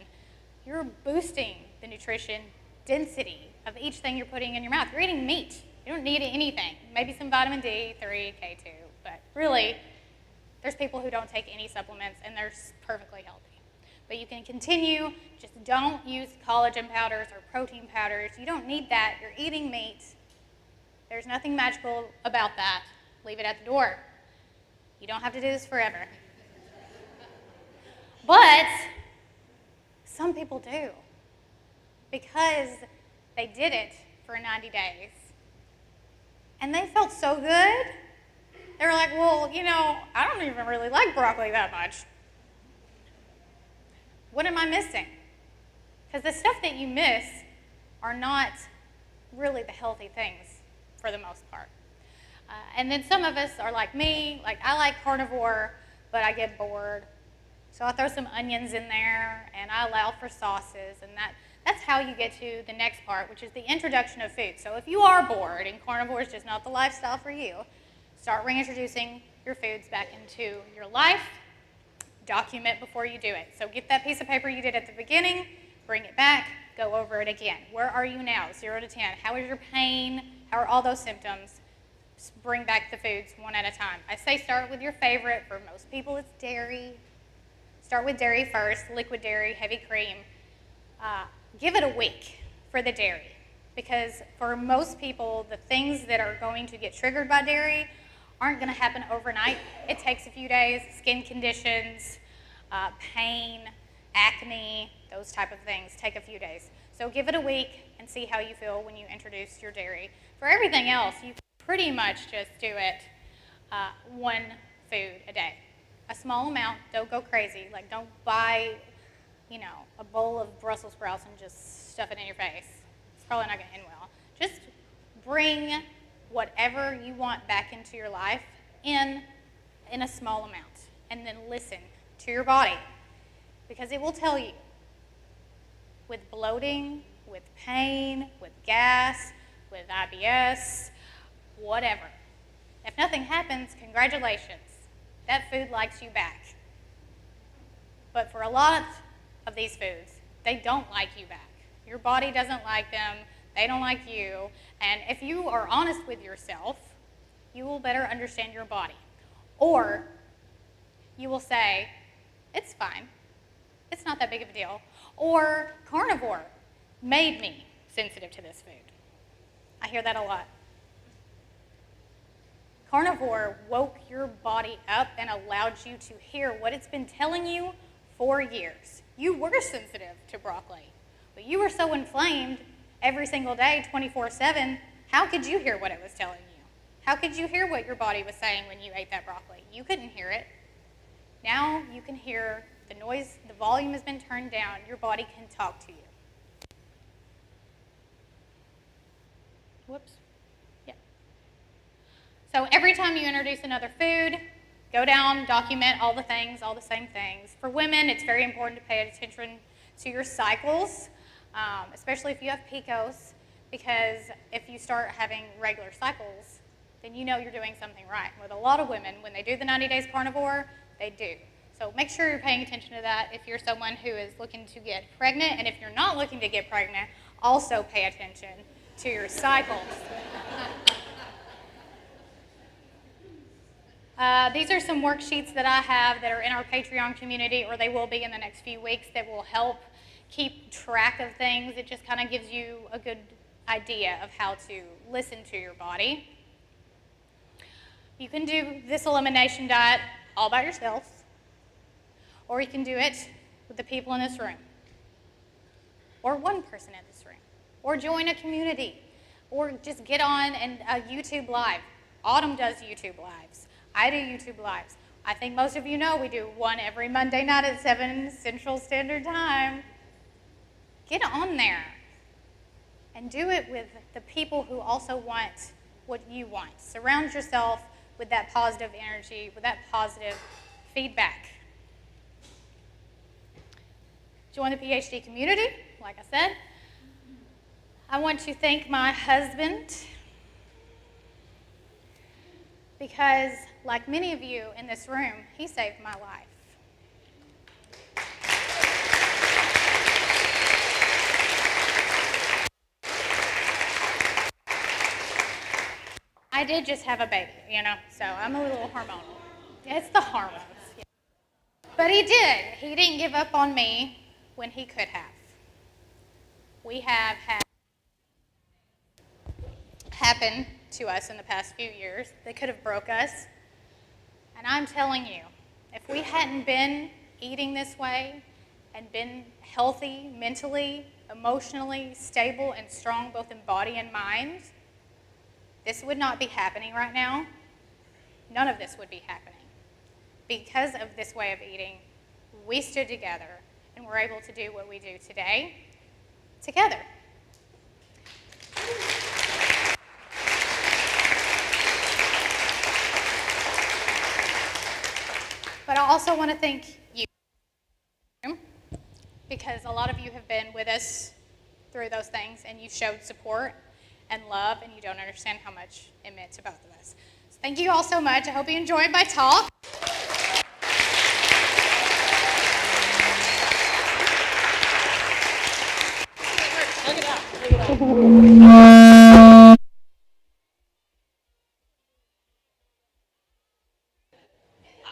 You're boosting the nutrition density of each thing you're putting in your mouth. You're eating meat. You don't need anything. Maybe some vitamin D3, K2, but really, there's people who don't take any supplements and they're perfectly healthy. But you can continue, just don't use collagen powders or protein powders. You don't need that. You're eating meat. There's nothing magical about that. Leave it at the door. You don't have to do this forever. But some people do, because they did it for 90 days. And they felt so good. They were like, well, you know, I don't even really like broccoli that much. What am I missing? Because the stuff that you miss are not really the healthy things for the most part. And then some of us are like me, like I like carnivore, but I get bored. So I throw some onions in there, and I allow for sauces, and that's how you get to the next part, which is the introduction of food. So if you are bored and carnivore is just not the lifestyle for you, start reintroducing your foods back into your life. Document before you do it. So get that piece of paper you did at the beginning, bring it back, go over it again. Where are you now, 0 to 10? How is your pain? How are all those symptoms? Just bring back the foods one at a time. I say start with your favorite. For most people, it's dairy. Start with dairy first, liquid dairy, heavy cream. Give it a week for the dairy, because for most people, the things that are going to get triggered by dairy aren't going to happen overnight. It takes a few days. Skin conditions, pain, acne, those type of things take a few days. So give it a week and see how you feel when you introduce your dairy. For everything else, you can pretty much just do it one food a day. A small amount, don't go crazy. Like, don't buy, you know, a bowl of Brussels sprouts and just stuff it in your face. It's probably not going to end well. Just bring whatever you want back into your life in a small amount, and then listen to your body, because it will tell you with bloating, with pain, with gas, with IBS, whatever. If nothing happens, congratulations. That food likes you back. But for a lot of these foods, they don't like you back. Your body doesn't like them. They don't like you. And if you are honest with yourself, you will better understand your body. Or you will say, it's fine. It's not that big of a deal. Or carnivore made me sensitive to this food. I hear that a lot. Carnivore woke your body up and allowed you to hear what it's been telling you for years. You were sensitive to broccoli, but you were so inflamed every single day, 24/7, How could you hear what it was telling you? How could you hear what your body was saying when you ate that broccoli? You couldn't hear it. Now you can hear the noise, the volume has been turned down, your body can talk to you. Whoops. Yeah. So every time you introduce another food, go down, document all the things, all the same things. For women, it's very important to pay attention to your cycles, especially if you have PCOS, because if you start having regular cycles, then you know you're doing something right. With a lot of women, when they do the 90 days carnivore, they do. So make sure you're paying attention to that if you're someone who is looking to get pregnant, and if you're not looking to get pregnant, also pay attention to your cycles. These are some worksheets that I have that are in our Patreon community, or they will be in the next few weeks, that will help keep track of things. It just kind of gives you a good idea of how to listen to your body. You can do this elimination diet all by yourself, or you can do it with the people in this room, or one person in this room, or join a community, or just get on and YouTube Live. Autumn does YouTube Lives. I do YouTube Lives. I think most of you know we do one every Monday night at 7 Central Standard Time. Get on there and do it with the people who also want what you want. Surround yourself with that positive energy, with that positive feedback. Join the PhD community, like I said. I want to thank my husband, because like many of you in this room, he saved my life. I did just have a baby, so I'm a little hormonal. It's the hormones. Yeah. But he did. He didn't give up on me when he could have. We have had happen to us in the past few years that could have broke us. And I'm telling you, if we hadn't been eating this way and been healthy, mentally, emotionally, stable, and strong both in body and mind, this would not be happening right now. None of this would be happening. Because of this way of eating, we stood together and were able to do what we do today together. But I also want to thank you, because a lot of you have been with us through those things, and you showed support and love, and you don't understand how much it meant to both of us. So thank you all so much. I hope you enjoyed my talk.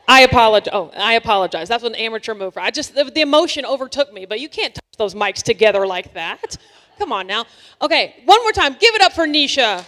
I apologize. That's an amateur move. The emotion overtook me, but you can't touch those mics together like that. Come on now. Okay, one more time. Give it up for Neisha.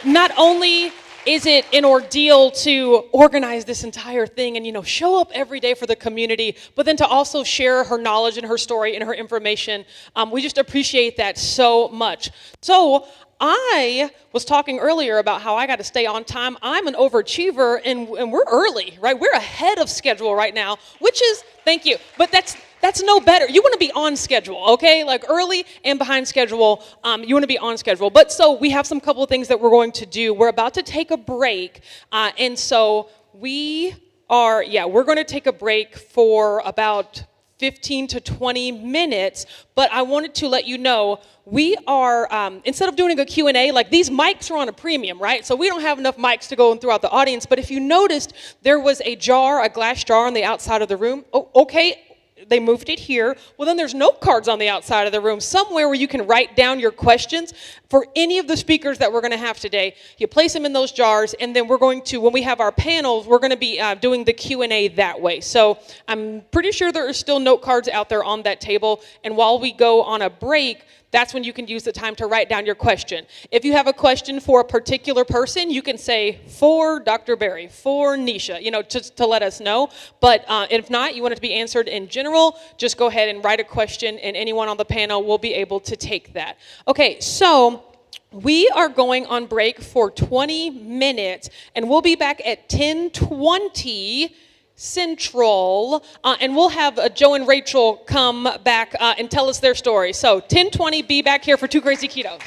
Not only is it an ordeal to organize this entire thing and, show up every day for the community, but then to also share her knowledge and her story and her information, we just appreciate that so much. So I was talking earlier about how I got to stay on time. I'm an overachiever, and we're early, right? We're ahead of schedule right now, which is, thank you, but that's no better. You want to be on schedule, okay? Like early and behind schedule, you want to be on schedule. But so we have some couple of things that we're going to do. We're about to take a break, and so we're going to take a break for about 15 to 20 minutes, but I wanted to let you know we are, instead of doing a Q&A, like these mics are on a premium, right? So we don't have enough mics to go throughout the audience, but if you noticed, there was a glass jar on the outside of the room. Oh, okay, they moved it here. Well, then there's note cards on the outside of the room, somewhere where you can write down your questions for any of the speakers that we're going to have today. You place them in those jars, and then we're going to, when we have our panels, we're going to be doing the Q&A that way. So I'm pretty sure there are still note cards out there on that table, and while we go on a break, that's when you can use the time to write down your question. If you have a question for a particular person, you can say, for Dr. Berry, for Neisha, just to let us know. But if not, you want it to be answered in general, just go ahead and write a question, and anyone on the panel will be able to take that. Okay, so we are going on break for 20 minutes, and we'll be back at 10:20 Central, and we'll have Joe and Rachel come back and tell us their story. So 10:20, be back here for Two Krazy Ketos.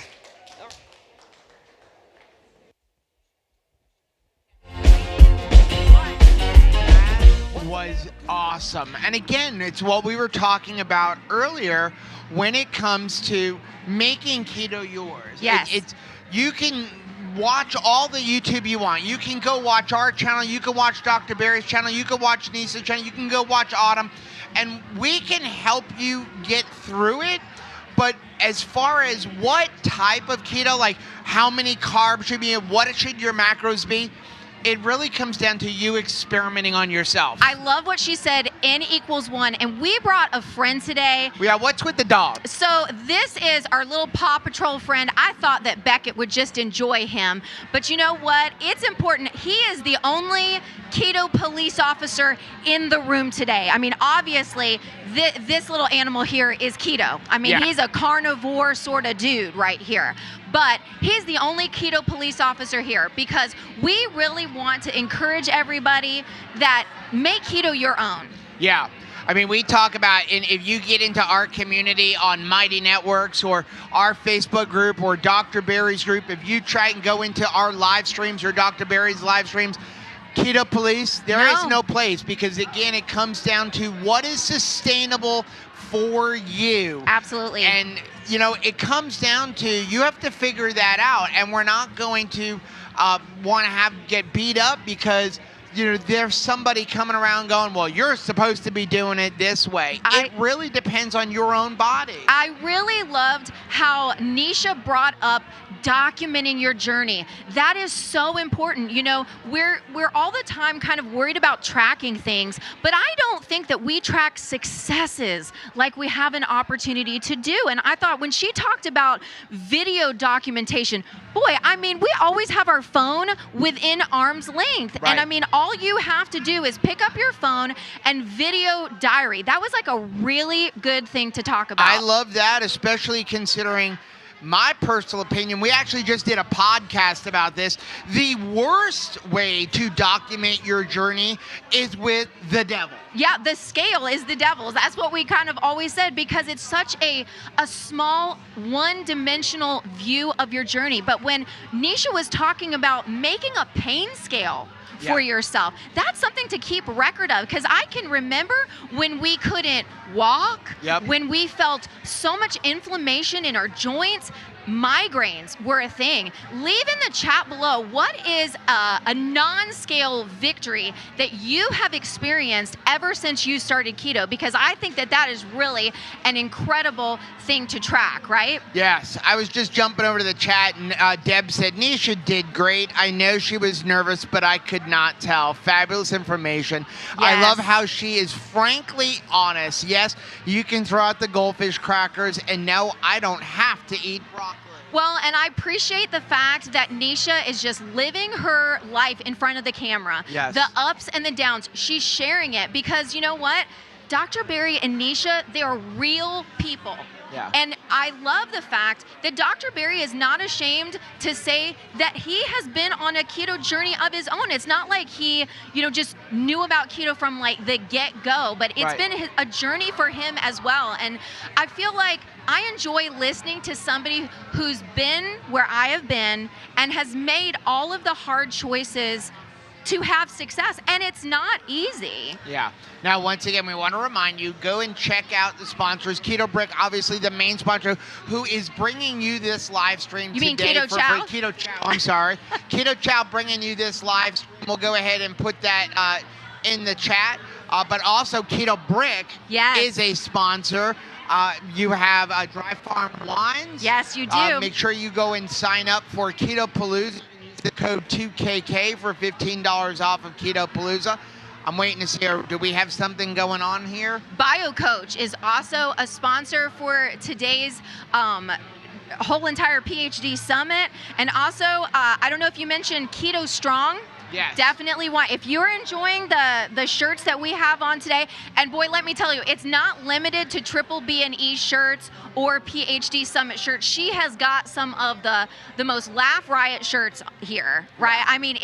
Was awesome. And again, it's what we were talking about earlier when it comes to making keto yours. Yes. You can watch all the YouTube you want. You can go watch our channel. You can watch Dr. Berry's channel. You can watch Neisha's channel. You can go watch Autumn. And we can help you get through it. But as far as what type of keto, like how many carbs should be, what should your macros be, it really comes down to you experimenting on yourself. I love what she said, N equals 1. And we brought a friend today. Yeah, what's with the dog? So this is our little Paw Patrol friend. I thought that Beckett would just enjoy him. But you know what? It's important. He is the only keto police officer in the room today. I mean, obviously, this little animal here is keto. I mean, he's a carnivore sort of dude right here. But he's the only keto police officer here because we really want to encourage everybody that make keto your own. Yeah. I mean, we talk about, and if you get into our community on Mighty Networks or our Facebook group or Dr. Berry's group, if you try and go into our live streams or Dr. Berry's live streams, Keto Police, there is no place because, again, it comes down to what is sustainable for you. Absolutely. And, it comes down to you have to figure that out. And we're not going to want to get beat up because, there's somebody coming around going, well, you're supposed to be doing it this way. It really depends on your own body. I really loved how Neisha brought up documenting your journey. That is so important. We're all the time kind of worried about tracking things, but I don't think that we track successes like we have an opportunity to do. And I thought when she talked about video documentation, boy, I mean, we always have our phone within arm's length. Right. And I mean, all you have to do is pick up your phone and video diary. That was like a really good thing to talk about. I love that, especially considering my personal opinion. We actually just did a podcast about this. The worst way to document your journey is with the devil. Yeah, the scale is the devil's. That's what we kind of always said because it's such a small, one-dimensional view of your journey. But when Neisha was talking about making a pain scale for yourself, that's something to keep record of because I can remember when we couldn't walk, when we felt so much inflammation in our joints. Migraines were a thing. Leave in the chat below what is a non-scale victory that you have experienced ever since you started keto, because I think that is really an incredible thing to track, right? Yes, I was just jumping over to the chat and Deb said, Neisha did great. I know she was nervous, but I could not tell. Fabulous information. Yes. I love how she is frankly honest. Yes, you can throw out the goldfish crackers, and no, I don't have to eat broccoli. Well, and I appreciate the fact that Neisha is just living her life in front of the camera. Yes. The ups and the downs. She's sharing it because you know what? Dr. Berry and Neisha, they are real people. Yeah. And I love the fact that Dr. Berry is not ashamed to say that he has been on a keto journey of his own. It's not like he, just knew about keto from like the get-go, but it's been a journey for him as well. And I feel like I enjoy listening to somebody who's been where I have been and has made all of the hard choices to have success, and it's not easy. Yeah. Now, once again, we want to remind you, go and check out the sponsors. Keto Brick, obviously the main sponsor, who is bringing you this live stream You today. mean Keto for Chow? free. Keto Chow, I'm sorry. Keto Chow bringing you this live stream. We'll go ahead and put that in the chat. But also, Keto Brick is a sponsor. You have Dry Farm Wines. Yes, you do. Make sure you go and sign up for Keto Palooza. The code 2KK for $15 off of Keto Palooza. I'm waiting to see. Do we have something going on here? BioCoach is also a sponsor for today's whole entire PhD summit. And also, I don't know if you mentioned Keto Strong. Yes. Definitely want. If you're enjoying the shirts that we have on today, and boy, let me tell you, it's not limited to Triple B and E shirts or PhD Summit shirts. She has got some of the most Laugh Riot shirts here, right? I mean,